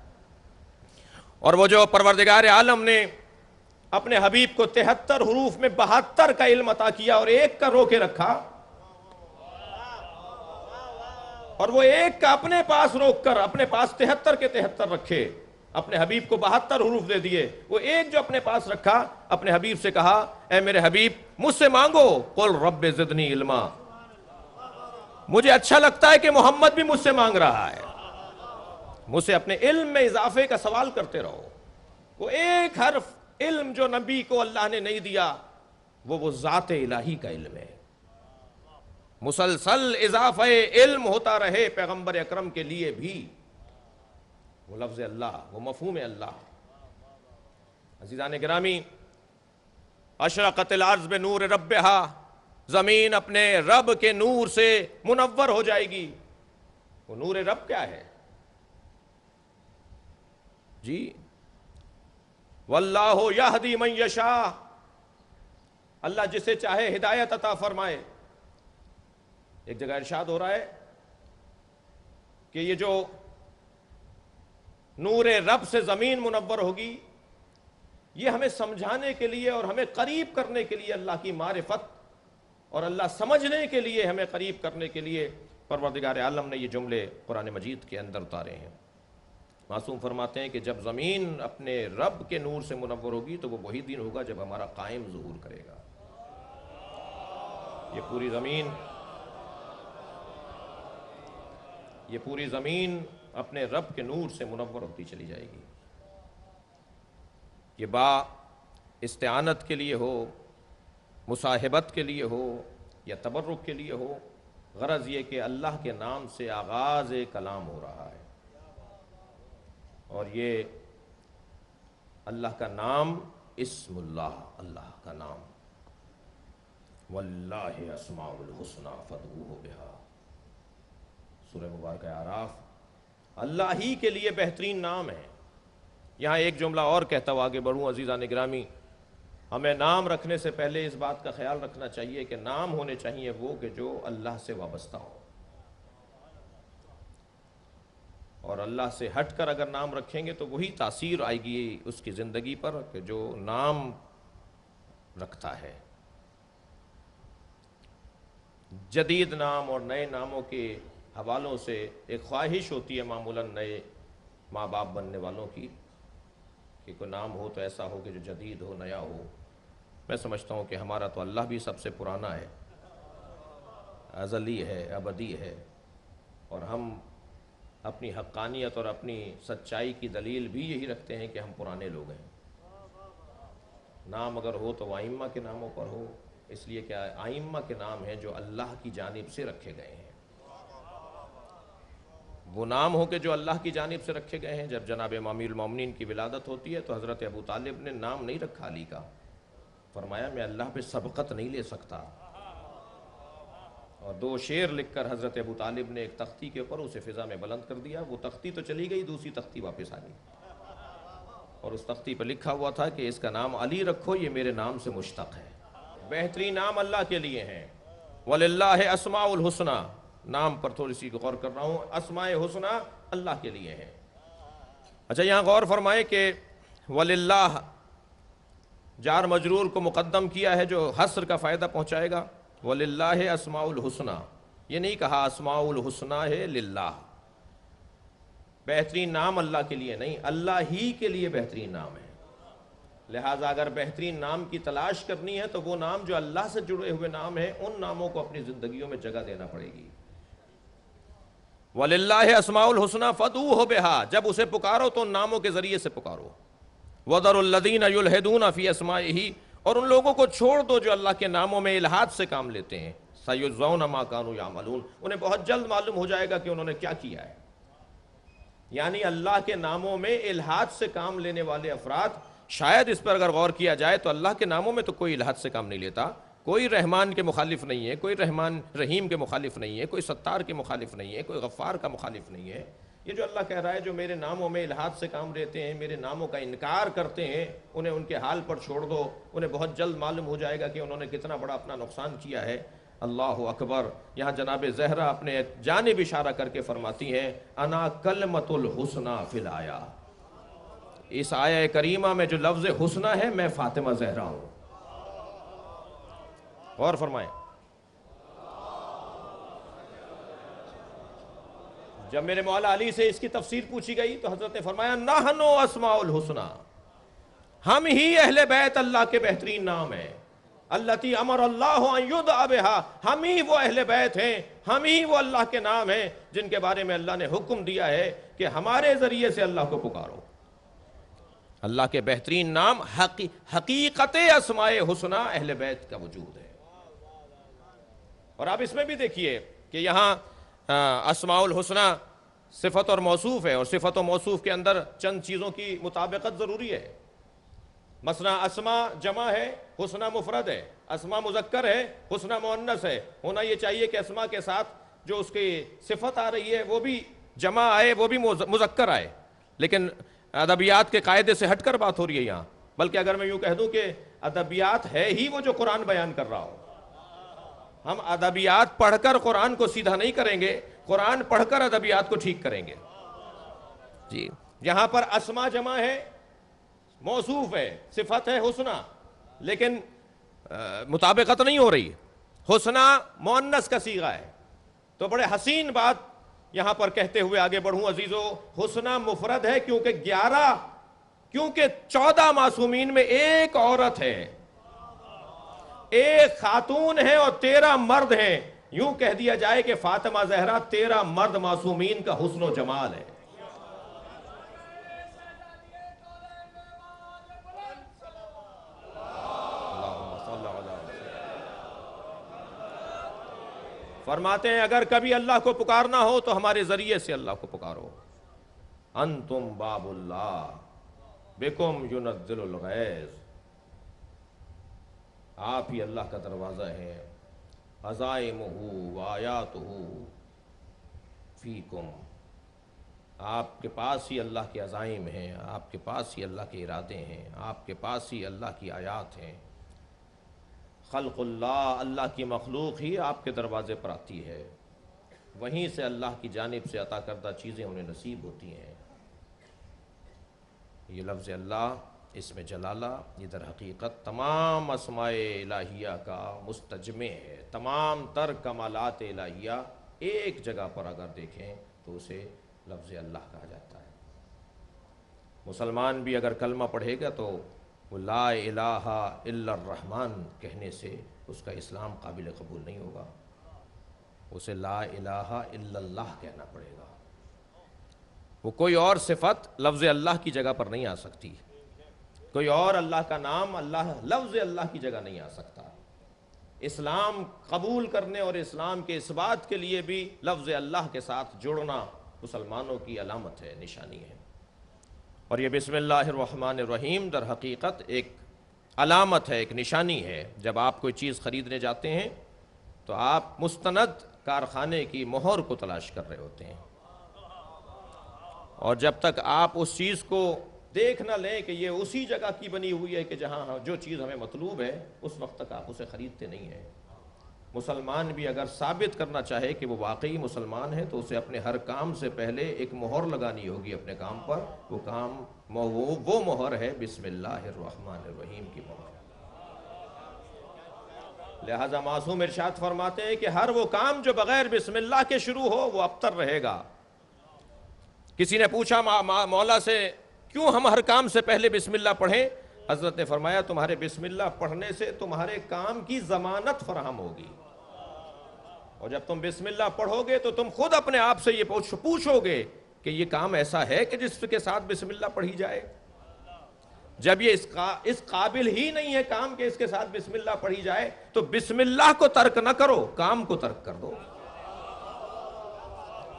اور وہ جو پروردگار عالم نے اپنے حبیب کو 73 حروف میں 72 کا علم عطا کیا اور ایک کا رو کے رکھا، اور وہ ایک کا اپنے پاس روک کر اپنے پاس 73 کے 73 رکھے، اپنے حبیب کو 72 حروف دے دیے. وہ ایک جو اپنے پاس رکھا، اپنے حبیب سے کہا اے میرے حبیب مجھ سے مانگو، قل رب زدنی علما. مجھے اچھا لگتا ہے کہ محمد بھی مجھ سے مانگ رہا ہے. مجھ سے اپنے علم میں اضافے کا سوال کرتے رہو. وہ ایک حرف علم جو نبی کو اللہ نے نہیں دیا وہ ذات الہی کا علم ہے. مسلسل اضافہ علم ہوتا رہے پیغمبر اکرم کے لیے بھی. وہ لفظ اللہ، وہ مفہوم اللہ. عزیزان گرامی، اشرقت الارض بنور ربہا، زمین اپنے رب کے نور سے منور ہو جائے گی. وہ نور رب کیا ہے؟ جی واللہ یہدی من یشاء، اللہ جسے چاہے ہدایت عطا فرمائے۔ ایک جگہ ارشاد ہو رہا ہے کہ یہ جو نور رب سے زمین منور ہوگی، یہ ہمیں سمجھانے کے لیے اور ہمیں قریب کرنے کے لیے اللہ کی معرفت اور اللہ سمجھنے کے لیے ہمیں قریب کرنے کے لیے پروردگار عالم نے یہ جملے قرآن مجید کے اندر اتارے ہیں۔ معصوم فرماتے ہیں کہ جب زمین اپنے رب کے نور سے منور ہوگی تو وہ وہی دن ہوگا جب ہمارا قائم ظہور کرے گا۔ یہ پوری زمین اپنے رب کے نور سے منور ہوتی چلی جائے گی۔ یہ با استعانت کے لیے ہو، مصاحبت کے لیے ہو یا تبرک کے لیے ہو، غرض یہ کہ اللہ کے نام سے آغاز کلام ہو رہا ہے، اور یہ اللہ کا نام اسم اللہ، اللہ کا نام، وَلِلَّهِ أَسْمَاءُ الْحُسْنَى فَادْعُوهُ بِهَا، سورہ مبارکہ اعراف۔ اللہ ہی کے لیے بہترین نام ہے۔ یہاں ایک جملہ اور کہتا ہوا آگے بڑھوں، عزیزان گرامی، ہمیں نام رکھنے سے پہلے اس بات کا خیال رکھنا چاہیے کہ نام ہونے چاہیے وہ کہ جو اللہ سے وابستہ ہو، اور اللہ سے ہٹ کر اگر نام رکھیں گے تو وہی تاثیر آئے گی اس کی زندگی پر کہ جو نام رکھتا ہے۔ جدید نام اور نئے ناموں کے حوالوں سے ایک خواہش ہوتی ہے معمولاً نئے ماں باپ بننے والوں کی کہ کوئی نام ہو تو ایسا ہو کہ جو جدید ہو، نیا ہو۔ میں سمجھتا ہوں کہ ہمارا تو اللہ بھی سب سے پرانا ہے، ازلی ہے، ابدی ہے، اور ہم اپنی حقانیت اور اپنی سچائی کی دلیل بھی یہی رکھتے ہیں کہ ہم پرانے لوگ ہیں۔ نام اگر ہو تو وہ ائمہ کے ناموں پر ہو، اس لیے کہ ائمہ کے نام ہیں جو اللہ کی جانب سے رکھے گئے ہیں۔ وہ نام ہو کہ جو اللہ کی جانب سے رکھے گئے ہیں۔ جب جناب امام المومنین کی ولادت ہوتی ہے تو حضرت ابو طالب نے نام نہیں رکھا علی کا، فرمایا میں اللہ پہ سبقت نہیں لے سکتا، اور 2 شعر لکھ کر حضرت ابو طالب نے ایک تختی کے اوپر اسے فضا میں بلند کر دیا۔ وہ تختی تو چلی گئی، دوسری تختی واپس آ گئی، اور اس تختی پہ لکھا ہوا تھا کہ اس کا نام علی رکھو، یہ میرے نام سے مشتق ہے۔ بہترین نام اللہ کے لیے ہیں۔ وَلِلَّهِ أَسْمَاءُ الْحُسْنَى، نام پر تھوڑی سی غور کر رہا ہوں، اسماء حسنہ اللہ کے لیے ہیں۔ اچھا یہاں غور فرمائے کہ وَلِلَّهِ جار مجرور کو مقدم کیا ہے جو حصر کا فائدہ پہنچائے گا۔ وَلِلَّهِ أَسْمَاءُ الْحُسْنَى، یہ نہیں کہا اسماء الحسنہ ہے للہ، بہترین نام اللہ کے لیے نہیں، اللہ ہی کے لیے بہترین نام ہے۔ لہٰذا اگر بہترین نام کی تلاش کرنی ہے تو وہ نام جو اللہ سے جڑے ہوئے نام ہیں، ان ناموں کو اپنی زندگیوں میں جگہ دینا پڑے گی۔ وَلِلَّهِ أَسْمَاءُ الْحُسْنَى فَادْعُوهُ بِهَا، جب اسے پکارو تو ان ناموں کے ذریعے سے پکارو۔ وَذَرُوا الَّذِينَ يُلْحِدُونَ فِي أَسْمَائِهِ، اور ان لوگوں کو چھوڑ دو جو اللہ کے ناموں میں الحاد سے کام لیتے ہیں۔ سَيُجْزَوْنَ مَا كَانُوا يَعْمَلُونَ، انہیں بہت جلد معلوم ہو جائے گا کہ انہوں نے کیا کیا ہے۔ یعنی اللہ کے ناموں میں الحاد سے کام لینے والے افراد، شاید اس پر اگر غور کیا جائے تو اللہ کے ناموں میں تو کوئی الحاد سے کام نہیں لیتا، کوئی رحمان کے مخالف نہیں ہے، کوئی رحیم کے مخالف نہیں ہے، کوئی ستار کے مخالف نہیں ہے، کوئی غفار کا مخالف نہیں ہے۔ یہ جو اللہ کہہ رہا ہے جو میرے ناموں میں الحاد سے کام لیتے ہیں، میرے ناموں کا انکار کرتے ہیں، انہیں ان کے حال پر چھوڑ دو، انہیں بہت جلد معلوم ہو جائے گا کہ انہوں نے کتنا بڑا اپنا نقصان کیا ہے۔ اللہ اکبر۔ یہاں جناب زہرا اپنے جانب اشارہ کر کے فرماتی ہیں انا کلمۃ الحسنی فی الآیہ، اس آیہ کریمہ میں جو لفظ حسنہ ہے میں فاطمہ زہرا ہوں۔ اور فرمائیں، جب میرے مولا علی سے اس کی تفسیر پوچھی گئی تو حضرت نے فرمایا نحن اسماء الحسنی، ہم ہی اہل بیت اللہ کے بہترین نام ہیں۔ التی امر اللہ ان یدعى بها، ہم ہی وہ اہل بیت ہیں، ہم ہی وہ اللہ کے نام ہیں جن کے بارے میں اللہ نے حکم دیا ہے کہ ہمارے ذریعے سے اللہ کو پکارو۔ اللہ کے بہترین نام حقیقت اسماء حسنہ اہل بیت کا وجود ہے۔ اور آپ اس میں بھی دیکھیے کہ یہاں اسماء الحسنہ صفت اور موصوف ہے، اور صفت و موصوف کے اندر چند چیزوں کی مطابقت ضروری ہے۔ مثلا اسماء جمع ہے، حسنہ مفرد ہے، اسماء مذکر ہے، حسنہ مؤنث ہے۔ ہونا یہ چاہیے کہ اسماء کے ساتھ جو اس کی صفت آ رہی ہے وہ بھی جمع آئے، وہ بھی مذکر آئے، لیکن ادبیات کے قاعدے سے ہٹ کر بات ہو رہی ہے یہاں، بلکہ اگر میں یوں کہہ دوں کہ ادبیات ہے ہی وہ جو قرآن بیان کر رہا ہو۔ ہم ادبیات پڑھ کر قرآن کو سیدھا نہیں کریں گے، قرآن پڑھ کر ادبیات کو ٹھیک کریں گے۔ جی، یہاں پر اسما جمع ہے، موصوف ہے، صفت ہے حسنہ، لیکن مطابقت نہیں ہو رہی۔ حسنہ مؤنث کا صیغہ ہے، تو بڑے حسین بات یہاں پر کہتے ہوئے آگے بڑھوں عزیزو، حسنہ مفرد ہے کیونکہ 14 معصومین میں ایک عورت ہے، ایک خاتون ہے اور 13 مرد ہیں۔ یوں کہہ دیا جائے کہ فاطمہ زہرا 13 مرد معصومین کا حسن و جمال ہے۔ فرماتے ہیں اگر کبھی اللہ کو پکارنا ہو تو ہمارے ذریعے سے اللہ کو پکارو۔ انتم باب اللہ بکم ینزل الغیث، آپ ہی اللہ کا دروازہ ہے، عزائمہ وآیاتہ فیکم، آپ کے پاس ہی اللہ کے عزائم ہیں، آپ کے پاس ہی اللہ کے ارادے ہیں، آپ کے پاس ہی اللہ کی آیات ہیں۔ خلق اللہ، اللہ کی مخلوق ہی آپ کے دروازے پر آتی ہے، وہیں سے اللہ کی جانب سے عطا کردہ چیزیں انہیں نصیب ہوتی ہیں۔ یہ لفظ اللہ، اس میں جلالہ، یہ در حقیقت تمام اسماء الہیہ کا مستجمع ہے۔ تمام تر کمالات الہیہ ایک جگہ پر اگر دیکھیں تو اسے لفظ اللہ کہا جاتا ہے۔ مسلمان بھی اگر کلمہ پڑھے گا تو وہ لا الہ الا الرحمن کہنے سے اس کا اسلام قابل قبول نہیں ہوگا، اسے لا الہ الا اللہ کہنا پڑے گا۔ وہ کوئی اور صفت لفظ اللہ کی جگہ پر نہیں آ سکتی، کوئی اور اللہ کا نام لفظ اللہ کی جگہ نہیں آ سکتا۔ اسلام قبول کرنے اور اسلام کے اثبات کے لیے بھی لفظ اللہ کے ساتھ جڑنا مسلمانوں کی علامت ہے، نشانی ہے۔ اور یہ بسم اللہ الرحمن الرحیم در حقیقت ایک علامت ہے، ایک نشانی ہے۔ جب آپ کوئی چیز خریدنے جاتے ہیں تو آپ مستند کارخانے کی مہر کو تلاش کر رہے ہوتے ہیں، اور جب تک آپ اس چیز کو دیکھ نہ لیں کہ یہ اسی جگہ کی بنی ہوئی ہے کہ جہاں جو چیز ہمیں مطلوب ہے، اس وقت تک آپ اسے خریدتے نہیں ہیں۔ مسلمان بھی اگر ثابت کرنا چاہے کہ وہ واقعی مسلمان ہے تو اسے اپنے ہر کام سے پہلے ایک مہر لگانی ہوگی اپنے کام پر، وہ مہر ہے بسم اللہ الرحمن الرحیم کی مہر۔ لہذا معصوم ارشاد فرماتے ہیں کہ ہر وہ کام جو بغیر بسم اللہ کے شروع ہو وہ ابتر رہے گا۔ کسی نے پوچھا مولا سے کیوں ہم ہر کام سے پہلے بسم اللہ پڑھیں؟ حضرت نے فرمایا تمہارے بسم اللہ پڑھنے سے تمہارے کام کی ضمانت فراہم ہوگی، اور جب تم بسم اللہ پڑھو گے تو تم خود اپنے آپ سے یہ پوچھو گے کہ یہ کام ایسا ہے کہ جس کے ساتھ بسم اللہ پڑھی جائے۔ جب یہ اس قابل ہی نہیں ہے کام کہ اس کے ساتھ بسم اللہ پڑھی جائے تو بسم اللہ کو ترک نہ کرو، کام کو ترک کر دو۔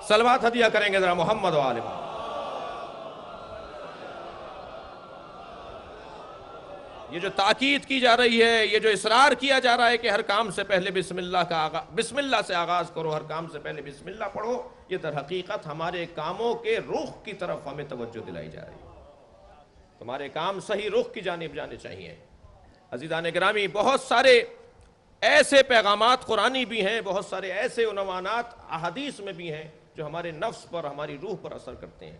صلوات ہدیہ کریں گے ذرا محمد و آل محمد۔ یہ جو تاکید کی جا رہی ہے، یہ جو اصرار کیا جا رہا ہے کہ ہر کام سے پہلے بسم اللہ سے آغاز کرو، ہر کام سے پہلے بسم اللہ پڑھو، یہ در حقیقت ہمارے کاموں کے رخ کی طرف ہمیں توجہ دلائی جا رہی ہے۔ تمہارے کام صحیح رخ کی جانب جانے چاہیے۔ عزیزان گرامی، بہت سارے ایسے پیغامات قرآنی بھی ہیں، بہت سارے ایسے عنوانات احادیث میں بھی ہیں جو ہمارے نفس پر، ہماری روح پر اثر کرتے ہیں۔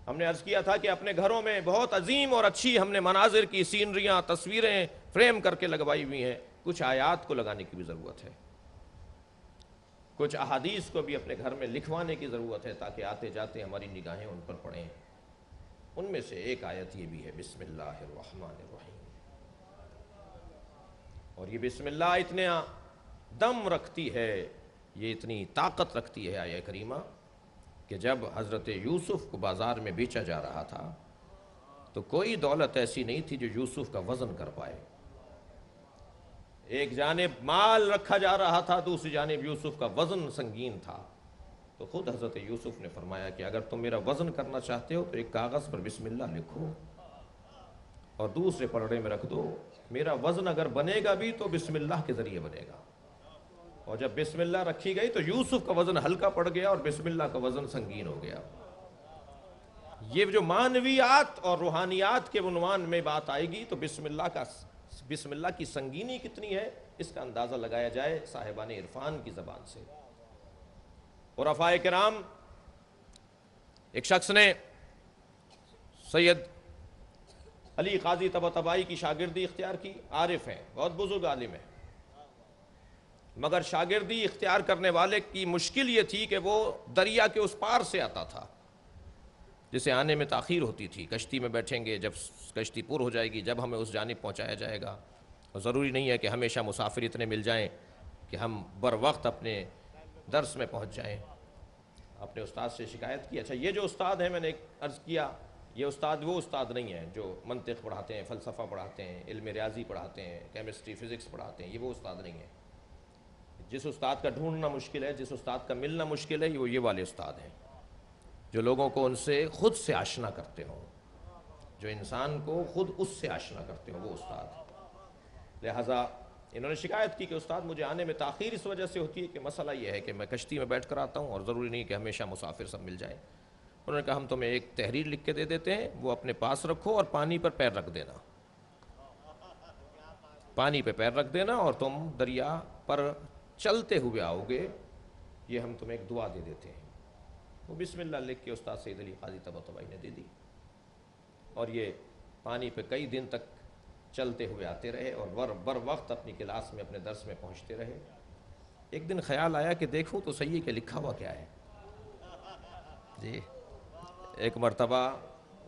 ہم نے عرض کیا تھا کہ اپنے گھروں میں بہت عظیم اور اچھی ہم نے مناظر کی سینریاں، تصویریں فریم کر کے لگوائی ہوئی ہیں، کچھ آیات کو لگانے کی بھی ضرورت ہے، کچھ احادیث کو بھی اپنے گھر میں لکھوانے کی ضرورت ہے تاکہ آتے جاتے ہماری نگاہیں ان پر پڑیں۔ ان میں سے ایک آیت یہ بھی ہے بسم اللہ الرحمن الرحیم، اور یہ بسم اللہ اتنا دم رکھتی ہے، یہ اتنی طاقت رکھتی ہے آیہ کریمہ کہ جب حضرت یوسف کو بازار میں بیچا جا رہا تھا تو کوئی دولت ایسی نہیں تھی جو یوسف کا وزن کر پائے۔ ایک جانب مال رکھا جا رہا تھا، دوسری جانب یوسف کا وزن سنگین تھا، تو خود حضرت یوسف نے فرمایا کہ اگر تم میرا وزن کرنا چاہتے ہو تو ایک کاغذ پر بسم اللہ لکھو اور دوسرے پلڑے میں رکھ دو، میرا وزن اگر بنے گا بھی تو بسم اللہ کے ذریعے بنے گا۔ اور جب بسم اللہ رکھی گئی تو یوسف کا وزن ہلکا پڑ گیا اور بسم اللہ کا وزن سنگین ہو گیا۔ یہ جو معنویات اور روحانیات کے عنوان میں بات آئے گی تو بسم اللہ کی سنگینی کتنی ہے اس کا اندازہ لگایا جائے صاحبان عرفان کی زبان سے۔ عرفاء کرام، ایک شخص نے سید علی قاضی طباطبائی کی شاگردی اختیار کی، عارف ہیں، بہت بزرگ عالم ہیں، مگر شاگردی اختیار کرنے والے کی مشکل یہ تھی کہ وہ دریا کے اس پار سے آتا تھا، جسے آنے میں تاخیر ہوتی تھی۔ کشتی میں بیٹھیں گے، جب کشتی پور ہو جائے گی، جب ہمیں اس جانب پہنچایا جائے گا۔ اور ضروری نہیں ہے کہ ہمیشہ مسافر اتنے مل جائیں کہ ہم بر وقت اپنے درس میں پہنچ جائیں۔ اپنے استاد سے شکایت کی، اچھا یہ جو استاد ہیں، میں نے عرض کیا یہ استاد وہ استاد نہیں ہیں جو منطق پڑھاتے ہیں، فلسفہ پڑھاتے ہیں، علم ریاضی پڑھاتے ہیں، کیمسٹری فزکس پڑھاتے ہیں، یہ وہ استاد نہیں ہیں۔ جس استاد کا ڈھونڈنا مشکل ہے، جس استاد کا ملنا مشکل ہے، وہ یہ والے استاد ہیں جو لوگوں کو ان سے خود سے آشنا کرتے ہوں، جو انسان کو خود اس سے آشنا کرتے ہوں، وہ استاد۔ لہٰذا انہوں نے شکایت کی کہ استاد مجھے آنے میں تاخیر اس وجہ سے ہوتی ہے کہ مسئلہ یہ ہے کہ میں کشتی میں بیٹھ کر آتا ہوں اور ضروری نہیں کہ ہمیشہ مسافر سب مل جائیں۔ انہوں نے کہا ہم تمہیں ایک تحریر لکھ کے دے دیتے ہیں، وہ اپنے پاس رکھو اور پانی پر پیر رکھ دینا، پانی پہ پیر رکھ دینا اور تم دریا پر چلتے ہوئے آؤ گے، یہ ہم تمہیں ایک دعا دے دیتے ہیں۔ وہ بسم اللہ لکھ کے استاد سید علی قاضی طباطبائی نے دے دی، اور یہ پانی پہ کئی دن تک چلتے ہوئے آتے رہے اور بر وقت اپنی کلاس میں اپنے درس میں پہنچتے رہے۔ ایک دن خیال آیا کہ دیکھوں تو صحیح کہ لکھا ہوا کیا ہے جی۔ ایک مرتبہ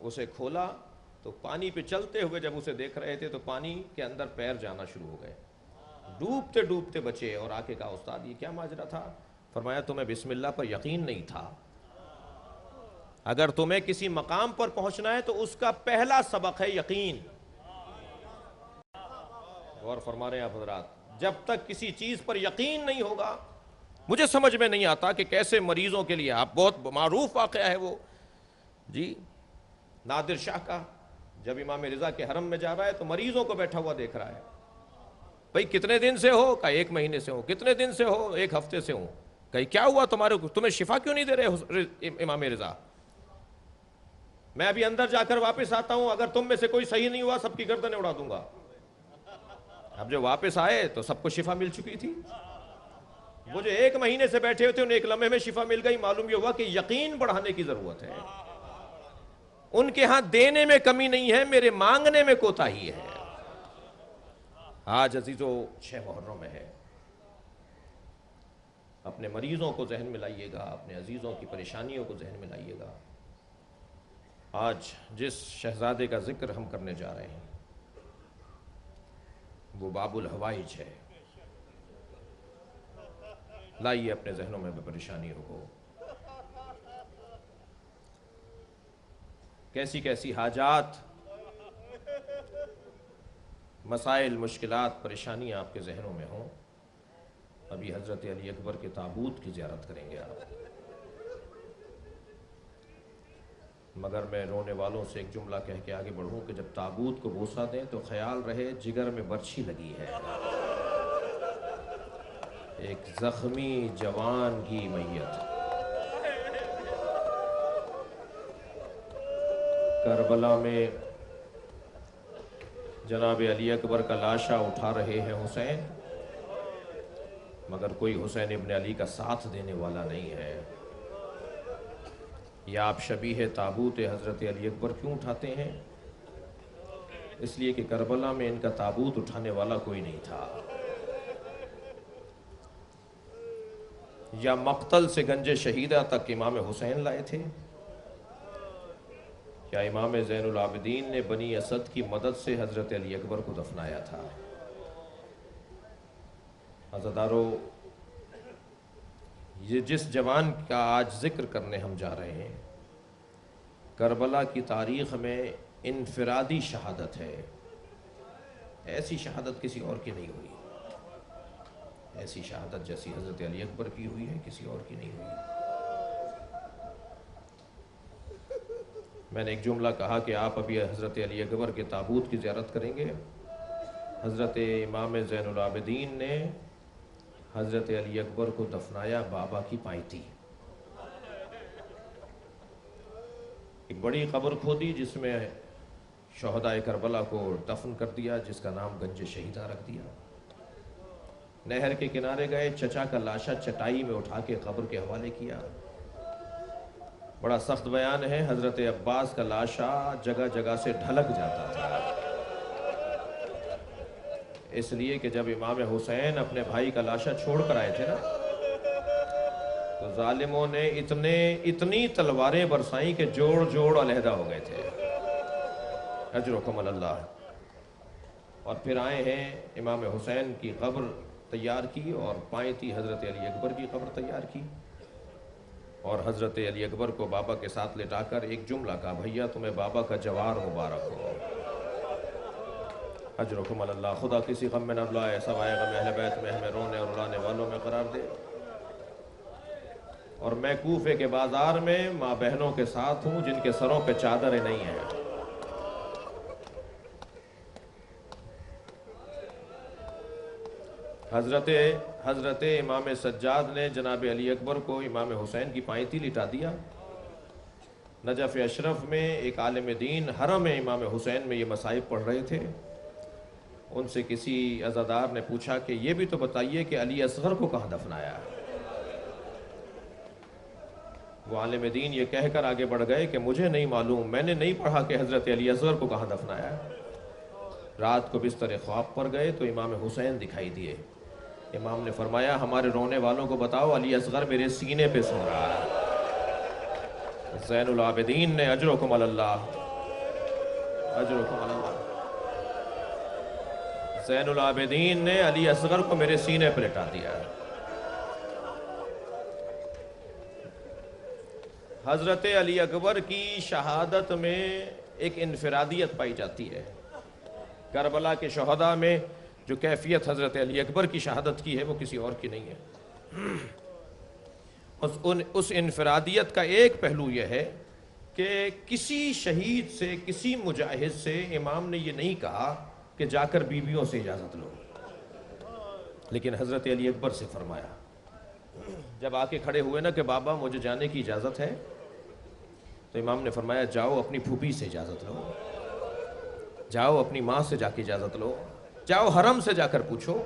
اسے کھولا تو پانی پہ چلتے ہوئے جب اسے دیکھ رہے تھے تو پانی کے اندر پیر جانا شروع ہو گئے، ڈوبتے ڈوبتے بچے، اور آ کے کہا استاد یہ کیا ماجرا تھا؟ فرمایا تمہیں بسم اللہ پر یقین نہیں تھا، اگر تمہیں کسی مقام پر پہنچنا ہے تو اس کا پہلا سبق ہے یقین۔ غور فرما رہے ہیں آپ حضرات، جب تک کسی چیز پر یقین نہیں ہوگا، مجھے سمجھ میں نہیں آتا کہ کیسے مریضوں کے لیے، آپ بہت معروف واقعہ ہے وہ جی، نادر شاہ کا، جب امام رضا کے حرم میں جا رہا ہے تو مریضوں کو بیٹھا ہوا دیکھ رہا ہے، بھئی کتنے دن سے ہو؟ کہا 1 مہینے سے ہو۔ کتنے دن سے ہو؟ 1 ہفتے سے ہوں۔ کہا کیا ہوا تمہیں شفا کیوں نہیں دے رہے امام رضا؟ میں ابھی اندر جا کر واپس آتا ہوں، اگر تم میں سے کوئی صحیح نہیں ہوا سب کی گردنیں اڑا دوں گا۔ اب جو واپس آئے تو سب کو شفا مل چکی تھی، وہ جو 1 مہینے سے بیٹھے ہوئے تھے انہیں 1 لمحے میں شفا مل گئی۔ معلوم یہ ہوا کہ یقین بڑھانے کی ضرورت ہے، ان کے ہاں دینے میں کمی نہیں ہے، میرے مانگنے میں کوتاہی ہے۔ آج عزیزو 6 محرم ہے، اپنے مریضوں کو ذہن میں لائیے گا، اپنے عزیزوں کی پریشانیوں کو ذہن میں لائیے گا۔ آج جس شہزادے کا ذکر ہم کرنے جا رہے ہیں وہ باب الحوائج ہے، لائیے اپنے ذہنوں میں پریشانیوں کو، کیسی کیسی حاجات، مسائل، مشکلات، پریشانیاں آپ کے ذہنوں میں ہوں۔ ابھی حضرت علی اکبر کے تابوت کی زیارت کریں گے آپ، مگر میں رونے والوں سے ایک جملہ کہہ کے آگے بڑھوں کہ جب تابوت کو بوسہ دیں تو خیال رہے جگر میں برچھی لگی ہے، ایک زخمی جوان کی میت۔ کربلا میں جناب علی اکبر کا لاشا اٹھا رہے ہیں حسین، مگر کوئی حسین ابن علی کا ساتھ دینے والا نہیں ہے۔ یا آپ شبیہ تابوت حضرت علی اکبر کیوں اٹھاتے ہیں؟ اس لیے کہ کربلا میں ان کا تابوت اٹھانے والا کوئی نہیں تھا۔ یا مقتل سے گنج شہیدہ تک امام حسین لائے تھے، یا امام زین العابدین نے بنی اسد کی مدد سے حضرت علی اکبر کو دفنایا تھا۔ عزادارو، یہ جس جوان کا آج ذکر کرنے ہم جا رہے ہیں، کربلا کی تاریخ میں انفرادی شہادت ہے، ایسی شہادت کسی اور کی نہیں ہوئی، ایسی شہادت جیسی حضرت علی اکبر کی ہوئی ہے کسی اور کی نہیں ہوئی۔ میں نے ایک جملہ کہا کہ آپ ابھی حضرت علی اکبر کے تابوت کی زیارت کریں گے، حضرت امام زین العابدین نے حضرت علی اکبر کو دفنایا بابا کی پائتی، ایک بڑی قبر کھودی جس میں شہدائے کربلا کو دفن کر دیا، جس کا نام گنج شہیدہ رکھ دیا۔ نہر کے کنارے گئے، چچا کا لاشا چٹائی میں اٹھا کے قبر کے حوالے کیا۔ بڑا سخت بیان ہے، حضرت عباس کا لاشا جگہ جگہ سے ڈھلک جاتا تھا، اس لیے کہ جب امام حسین اپنے بھائی کا لاشا چھوڑ کر آئے تھے نا، تو ظالموں نے اتنی تلواریں برسائیں کہ جوڑ جوڑ علیحدہ ہو گئے تھے۔ اجرکم اللہ۔ اور پھر آئے ہیں، امام حسین کی قبر تیار کی اور پائیں حضرت علی اکبر کی قبر تیار کی، اور حضرت علی اکبر کو بابا کے ساتھ لٹا کر ایک جملہ کہا، بھیا تمہیں بابا کا جوار مبارک ہو۔ اجرکم اللہ۔ خدا کسی غم میں نہ بلائے، سوائے غم اہل بیت میں ہمیں رونے اور رلانے والوں میں قرار دے۔ اور میں کوفے کے بازار میں ماں بہنوں کے ساتھ ہوں جن کے سروں پہ چادریں نہیں ہیں۔ حضرت امام سجاد نے جناب علی اکبر کو امام حسین کی پائیں لٹا دیا۔ نجف اشرف میں ایک عالم دین حرم امام حسین میں یہ مصائب پڑھ رہے تھے، ان سے کسی عزادار نے پوچھا کہ یہ بھی تو بتائیے کہ علی اصغر کو کہاں دفنایا ہے؟ وہ عالم دین یہ کہہ کر آگے بڑھ گئے کہ مجھے نہیں معلوم، میں نے نہیں پڑھا کہ حضرت علی اصغر کو کہاں دفنایا ہے۔ رات کو بستر خواب پر گئے تو امام حسین دکھائی دیے۔ امام نے فرمایا ہمارے رونے والوں کو بتاؤ علی اصغر میرے سینے پہ سو رہا ہے۔ زین العابدین نے اجرکم اللہ، اجرکم اللہ، زین العابدین نے علی اصغر کو میرے سینے پہ لٹا دیا۔ حضرت علی اکبر کی شہادت میں ایک انفرادیت پائی جاتی ہے۔ کربلا کے شہداء میں جو کیفیت حضرت علی اکبر کی شہادت کی ہے وہ کسی اور کی نہیں ہے۔ اس انفرادیت کا ایک پہلو یہ ہے کہ کسی شہید سے، کسی مجاہد سے امام نے یہ نہیں کہا کہ جا کر بیویوں سے اجازت لو، لیکن حضرت علی اکبر سے فرمایا۔ جب آ کے کھڑے ہوئے نا کہ بابا مجھے جانے کی اجازت ہے، تو امام نے فرمایا جاؤ اپنی پھوپھی سے اجازت لو، جاؤ اپنی ماں سے جا کے اجازت لو، جاؤ حرم سے جا کر پوچھو۔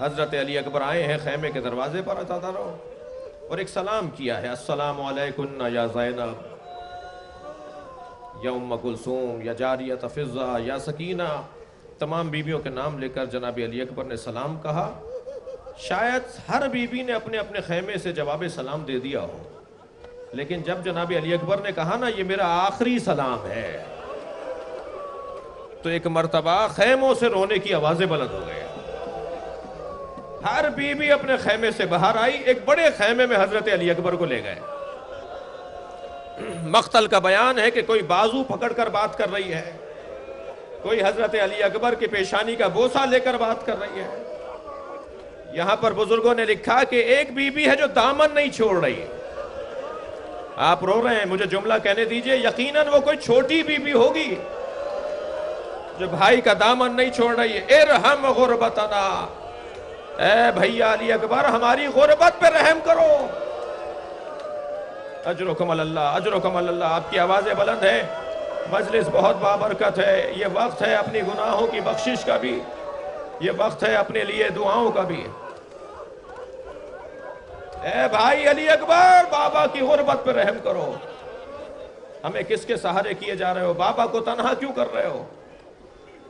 حضرت علی اکبر آئے ہیں خیمے کے دروازے پر، اتا رہو، اور ایک سلام کیا ہے، السلام علیکن یا زینب یا ام کلثوم یا جاریۃ فضہ یا سکینہ، تمام بیویوں کے نام لے کر جناب علی اکبر نے سلام کہا۔ شاید ہر بیوی نے اپنے اپنے خیمے سے جواب سلام دے دیا ہو، لیکن جب جناب علی اکبر نے کہا نا یہ میرا آخری سلام ہے، تو ایک مرتبہ خیموں سے رونے کی آوازیں بلند ہو گئے۔ ہر بیوی اپنے خیمے سے باہر آئی، ایک بڑے خیمے میں حضرت علی اکبر کو لے گئے۔ مقتل کا بیان ہے کہ کوئی بازو پکڑ کر بات کر رہی ہے، کوئی حضرت علی اکبر کی پیشانی کا بوسہ لے کر بات کر رہی ہے۔ یہاں پر بزرگوں نے لکھا کہ ایک بیوی ہے جو دامن نہیں چھوڑ رہی۔ آپ رو رہے ہیں، مجھے جملہ کہنے دیجئے، یقیناً وہ کوئی چھوٹی بیوی ہوگی جو بھائی کا دامن نہیں چھوڑ رہی ہے۔ ارحم غربتنا، اے بھیا علی اکبر ہماری غربت پہ رحم کرو۔ اجرکم اللہ، اجرکم اللہ۔ آپ کی آوازیں بلند ہیں، مجلس بہت بابرکت ہے، یہ وقت ہے اپنی گناہوں کی بخشش کا بھی، یہ وقت ہے اپنے لیے دعاؤں کا بھی۔ اے بھائی علی اکبر بابا کی غربت پہ رحم کرو۔ ہمیں کس کے سہارے کیے جا رہے ہو؟ بابا کو تنہا کیوں کر رہے ہو؟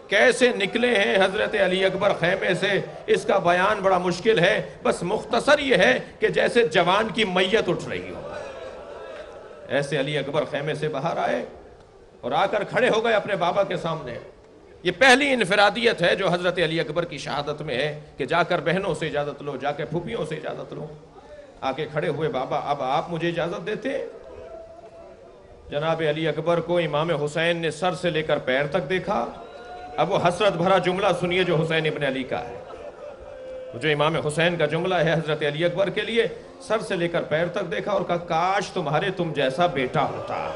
کیسے نکلے ہیں حضرت علی اکبر خیمے سے، اس کا بیان بڑا مشکل ہے، بس مختصر یہ ہے کہ جیسے جوان کی میت اٹھ رہی ہو، ایسے علی اکبر خیمے سے باہر آئے اور آ کر کھڑے ہو گئے اپنے بابا کے سامنے۔ یہ پہلی انفرادیت ہے جو حضرت علی اکبر کی شہادت میں ہے کہ جا کر بہنوں سے اجازت لو، جا کے پھوپھیوں سے اجازت لو۔ آ کے کھڑے ہوئے، بابا اب آپ مجھے اجازت دیتے؟ جناب علی اکبر کو امام حسین نے سر سے لے کر پیر تک دیکھا۔ اب وہ حسرت بھرا جملہ سنیے جو حسین ابن علی کا ہے، جو امام حسین کا جملہ ہے حضرت علی اکبر کے لیے، سر سے لے کر پیر تک دیکھا اور کہا کاش تم جیسا بیٹا ہوتا،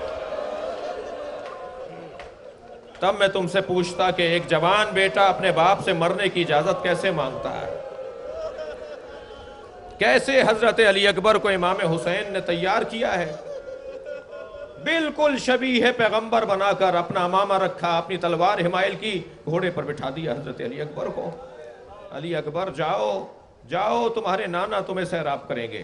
تب میں تم سے پوچھتا کہ ایک جوان بیٹا اپنے باپ سے مرنے کی اجازت کیسے مانگتا ہے۔ کیسے حضرت علی اکبر کو امام حسین نے تیار کیا ہے۔ بالکل شبیہ پیغمبر بنا کر اپنا امامہ رکھا، اپنی تلوار حمائل کی، گھوڑے پر بٹھا دیا حضرت علی اکبر کو۔ علی اکبر جاؤ جاؤ، تمہارے نانا تمہیں سیراب کریں گے۔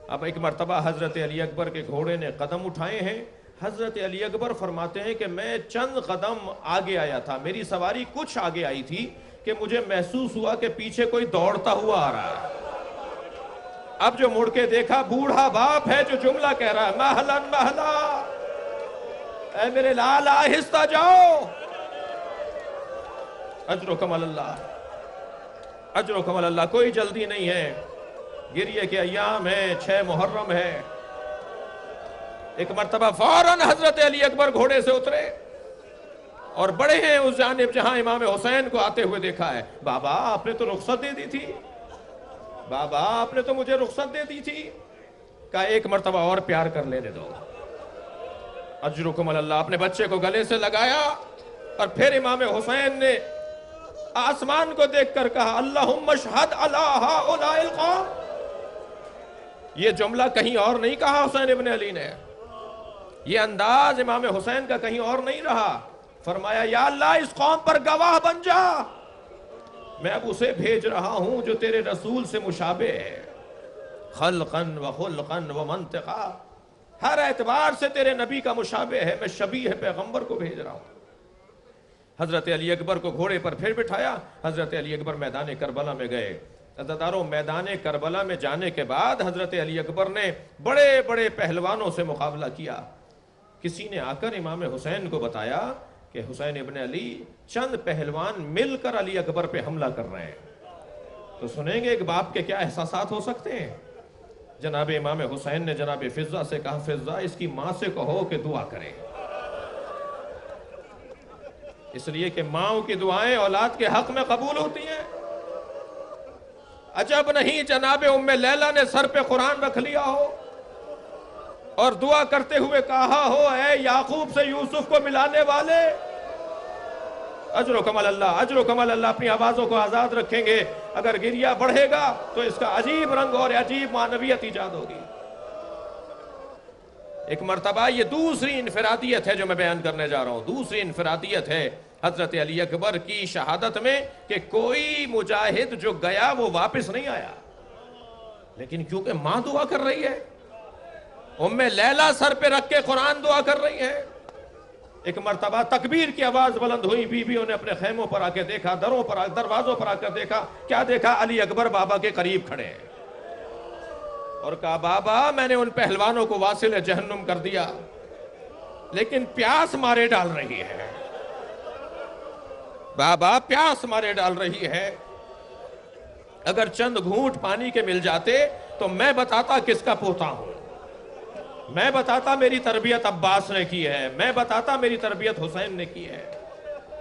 اب ایک مرتبہ حضرت علی اکبر کے گھوڑے نے قدم اٹھائے ہیں، حضرت علی اکبر فرماتے ہیں کہ میں چند قدم آگے آیا تھا، میری سواری کچھ آگے آئی تھی کہ مجھے محسوس ہوا کہ پیچھے کوئی دوڑتا ہوا آ رہا ہے۔ اب جو مڑ کے دیکھا، بوڑھا باپ ہے جو جملہ کہہ رہا ہے، مہلن مہلا، اے میرے لال آہستہ جاؤ، اجرکم اللہ، اجرکم اللہ، کوئی جلدی نہیں ہے، گریے کے ایام ہیں، 6 محرم ہے۔ ایک مرتبہ فوراً حضرت علی اکبر گھوڑے سے اترے اور بڑے ہیں اس جانب جہاں امام حسین کو آتے ہوئے دیکھا ہے۔ بابا آپ نے تو رخصت دے دی تھی، بابا آپ نے تو مجھے رخصت دے دی تھی۔ کہا ایک مرتبہ اور پیار کر لینے دو، اجرکم اللہ۔ اپنے بچے کو گلے سے لگایا اور پھر امام حسین نے آسمان کو دیکھ کر کہا، اللہم اشہد علی ہؤلاء القوم۔ یہ جملہ کہیں اور نہیں کہا حسین ابن علی نے، یہ انداز امام حسین کا کہیں اور نہیں رہا۔ فرمایا یا اللہ اس قوم پر گواہ بن جا، میں اب اسے بھیج رہا ہوں جو تیرے رسول سے مشابہ ہے، خلقاً و خلقاً و منطقا، ہر اعتبار سے تیرے نبی کا مشابہ ہے، میں شبیہ پیغمبر کو بھیج رہا ہوں۔ حضرت علی اکبر کو گھوڑے پر پھر بٹھایا، حضرت علی اکبر میدان کربلا میں گئے۔ عزیزانو، میدان کربلا میں جانے کے بعد حضرت علی اکبر نے بڑے بڑے پہلوانوں سے مقابلہ کیا۔ کسی نے آ کر امام حسین کو بتایا کہ حسین ابن علی چند پہلوان مل کر علی اکبر پہ حملہ کر رہے ہیں، تو سنیں گے ایک باپ کے کیا احساسات ہو سکتے ہیں۔ جناب امام حسین نے جناب فضہ سے کہا، فضہ اس کی ماں سے کہو کہ دعا کرے، اس لیے کہ ماں کی دعائیں اولاد کے حق میں قبول ہوتی ہیں۔ عجب نہیں جناب ام لیلہ نے سر پہ قرآن رکھ لیا ہو اور دعا کرتے ہوئے کہا ہو، اے یعقوب سے یوسف کو ملانے والے، اجرکم اللہ، اجرکم اللہ۔ اپنی آوازوں کو آزاد رکھیں گے، اگر گریہ بڑھے گا تو اس کا عجیب رنگ اور عجیب معنویت ایجاد ہوگی۔ ایک مرتبہ، یہ دوسری انفرادیت ہے جو میں بیان کرنے جا رہا ہوں، دوسری انفرادیت ہے حضرت علی اکبر کی شہادت میں کہ کوئی مجاہد جو گیا وہ واپس نہیں آیا، لیکن کیونکہ ماں دعا کر رہی ہے، ام لیلہ سر پہ رکھ کے قرآن دعا کر رہی ہے۔ ایک مرتبہ تکبیر کی آواز بلند ہوئی، بیویوں نے اپنے خیموں پر آ کے دیکھا، دروازوں پر آ کر دیکھا، کیا دیکھا؟ علی اکبر بابا کے قریب کھڑے ہیں، اور کہا بابا میں نے ان پہلوانوں کو واصل جہنم کر دیا، لیکن پیاس مارے ڈال رہی ہے، بابا پیاس مارے ڈال رہی ہے، اگر چند گھونٹ پانی کے مل جاتے تو میں بتاتا کس کا پوتا ہوں، میں بتاتا میری تربیت عباس نے کی ہے، میں بتاتا میری تربیت حسین نے کی ہے۔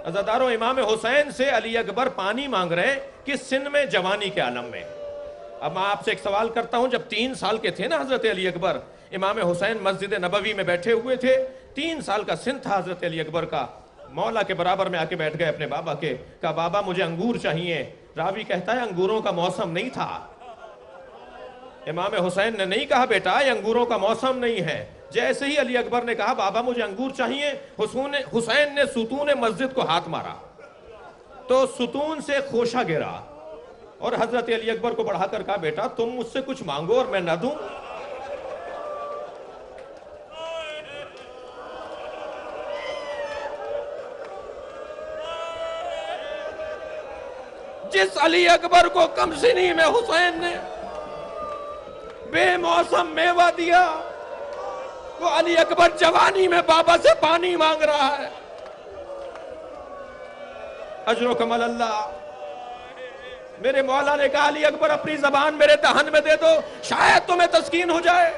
عزیزانو، امام حسین سے علی اکبر پانی مانگ رہے ہیں کس سن میں؟ جوانی کے عالم میں۔ اب میں آپ سے ایک سوال کرتا ہوں، جب 3 سال کے تھے نا حضرت علی اکبر، امام حسین مسجد نبوی میں بیٹھے ہوئے تھے، 3 سال کا سن تھا حضرت علی اکبر کا، مولا کے برابر میں آ کے بیٹھ گئے اپنے بابا کے، کہا بابا مجھے انگور چاہیے۔ راوی کہتا ہے انگوروں کا موسم نہیں تھا۔ امام حسین نے نہیں کہا بیٹا یہ انگوروں کا موسم نہیں ہے، جیسے ہی علی اکبر نے کہا بابا مجھے انگور چاہیے، حسین نے ستون مسجد کو ہاتھ مارا تو ستون سے خوشہ گرا، اور حضرت علی اکبر کو بڑھا کر کہا بیٹا تم مجھ سے کچھ مانگو اور میں نہ دوں؟ جس علی اکبر کو کم سنی میں حسین نے بے موسم میوہ دیا، وہ علی اکبر جوانی میں بابا سے پانی مانگ رہا ہے۔ اجرکم اللہ۔ میرے مولا نے کہا علی اکبر اپنی زبان میرے دہن میں دے دو، شاید تمہیں تسکین ہو جائے۔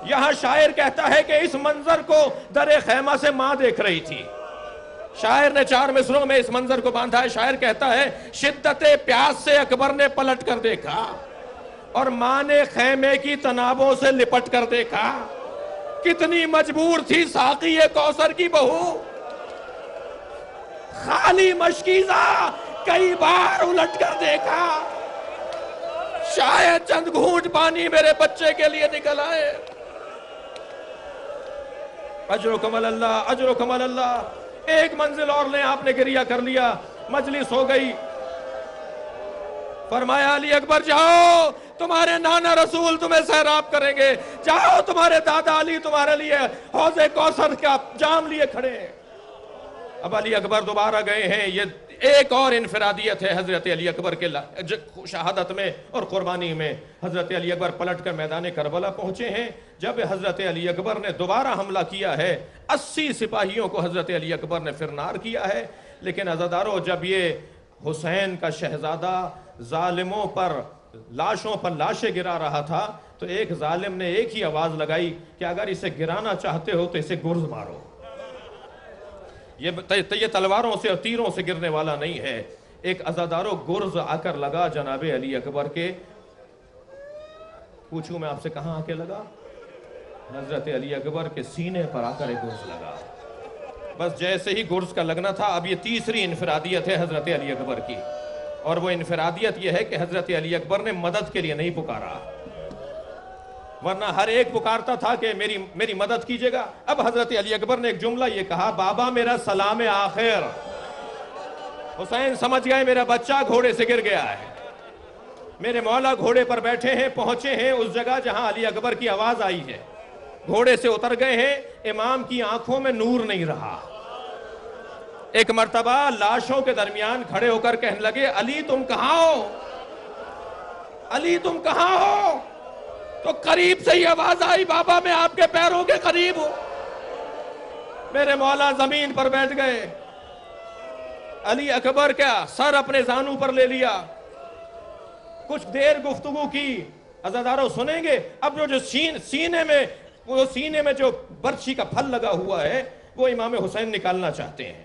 یہاں شاعر کہتا ہے کہ اس منظر کو در خیمہ سے ماں دیکھ رہی تھی۔ شاعر نے 4 مصروں میں اس منظر کو باندھا ہے۔ شاعر کہتا ہے شدت پیاس سے اکبر نے پلٹ کر دیکھا اور ماں نے خیمے کی تنابوں سے لپٹ کر دیکھا، کتنی مجبور تھی ساقی کوثر کی بہو، خالی مشکیزہ کئی بار الٹ کر دیکھا، شاید چند گھونٹ پانی میرے بچے کے لیے نکل آئے۔ اجرکم اللہ اجرکم اللہ، ایک منزل اور لیں، آپ نے گریہ کر لیا، مجلس ہو گئی۔ فرمایا علی اکبر جاؤ، تمہارے نانا رسول تمہیں سیراب کریں گے، جاؤ تمہارے دادا علی تمہارے لیے حوض کوثر کا جام لیے کھڑے ہیں۔ اب علی اکبر دوبارہ گئے ہیں، یہ ایک اور انفرادیت ہے حضرت علی اکبر کے شہادت میں اور قربانی میں۔ حضرت علی اکبر پلٹ کر میدان کربلا پہنچے ہیں۔ جب حضرت علی اکبر نے دوبارہ حملہ کیا ہے، 80 سپاہیوں کو حضرت علی اکبر نے فرنار کیا ہے، لیکن عزادارو جب یہ حسین کا شہزادہ ظالموں پر لاشوں پر لاشیں گرا رہا تھا تو ایک ظالم نے ایک ہی آواز لگائی کہ اگر اسے گرانا چاہتے ہو تو اسے گرز مارو، یہ تلواروں سے اور تیروں سے گرنے والا نہیں ہے۔ ایک عزادارو گرز آ کر لگا جناب علی اکبر کے، پوچھوں میں آپ سے کہاں آ کے لگا؟ حضرت علی اکبر کے سینے پر آ کر ایک گرز لگا۔ بس جیسے ہی گرز کا لگنا تھا، اب یہ تیسری انفرادیت ہے حضرت علی اکبر کی، اور وہ انفرادیت یہ ہے کہ حضرت علی اکبر نے مدد کے لیے نہیں پکارا، ورنہ ہر ایک پکارتا تھا کہ میری مدد کیجئے گا۔ اب حضرت علی اکبر نے ایک جملہ یہ کہا، بابا میرا سلام آخر۔ حسین سمجھ گئے میرا بچہ گھوڑے سے گر گیا ہے، میرے مولا گھوڑے پر بیٹھے ہیں، پہنچے ہیں اس جگہ جہاں علی اکبر کی آواز آئی ہے، گھوڑے سے اتر گئے ہیں، امام کی آنکھوں میں نور نہیں رہا۔ ایک مرتبہ لاشوں کے درمیان کھڑے ہو کر کہنے لگے، علی تم کہاں ہو؟ علی تم کہاں ہو؟ تو قریب سے ہی آواز آئی، بابا میں آپ کے پیروں کے قریب ہوں۔ میرے مولا زمین پر بیٹھ گئے، علی اکبر کا سر اپنے زانوں پر لے لیا، کچھ دیر گفتگو کی۔ عزادارو سنیں گے، اب جو سینے میں جو برچھی کا پھل لگا ہوا ہے وہ امام حسین نکالنا چاہتے ہیں۔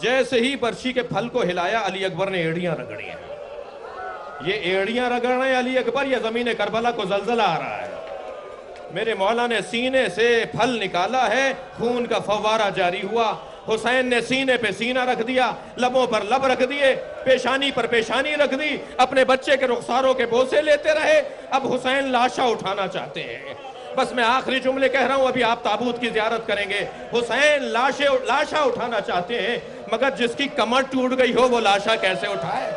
جیسے ہی برچھی کے پھل کو ہلایا، علی اکبر نے ایڑیاں رگڑی ہیں۔ یہ ایڑیاں رگڑ رہے ہیں علی اکبر، یا زمین کربلا کو زلزلہ آ رہا ہے؟ میرے مولا نے سینے سے پھل نکالا ہے، خون کا فوارہ جاری ہوا۔ حسین نے سینے پہ سینہ رکھ دیا، لبوں پر لب رکھ دیے، پیشانی پر پیشانی رکھ دی، اپنے بچے کے رخساروں کے بوسے لیتے رہے۔ اب حسین لاشا اٹھانا چاہتے ہیں۔ بس میں آخری جملے کہہ رہا ہوں، ابھی آپ تابوت کی زیارت کریں گے۔ حسین لاشا اٹھانا چاہتے ہیں، مگر جس کی کمر ٹوٹ گئی ہو وہ لاشا کیسے اٹھائے؟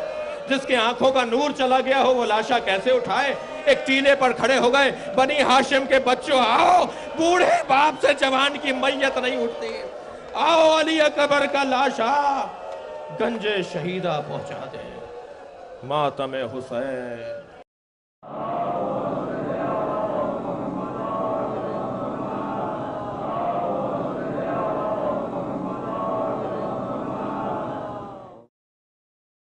جس کے آنکھوں کا نور چلا گیا ہو وہ لاشا کیسے اٹھائے؟ ایک ٹیلے پر کھڑے ہو گئے، بنی ہاشم کے بچوں آؤ، بوڑھے باپ سے جوان کی میت نہیں اٹھتی، آؤ علی اکبر کا لاشا گنج شہیدہ پہنچا دیں۔ ماتم حسین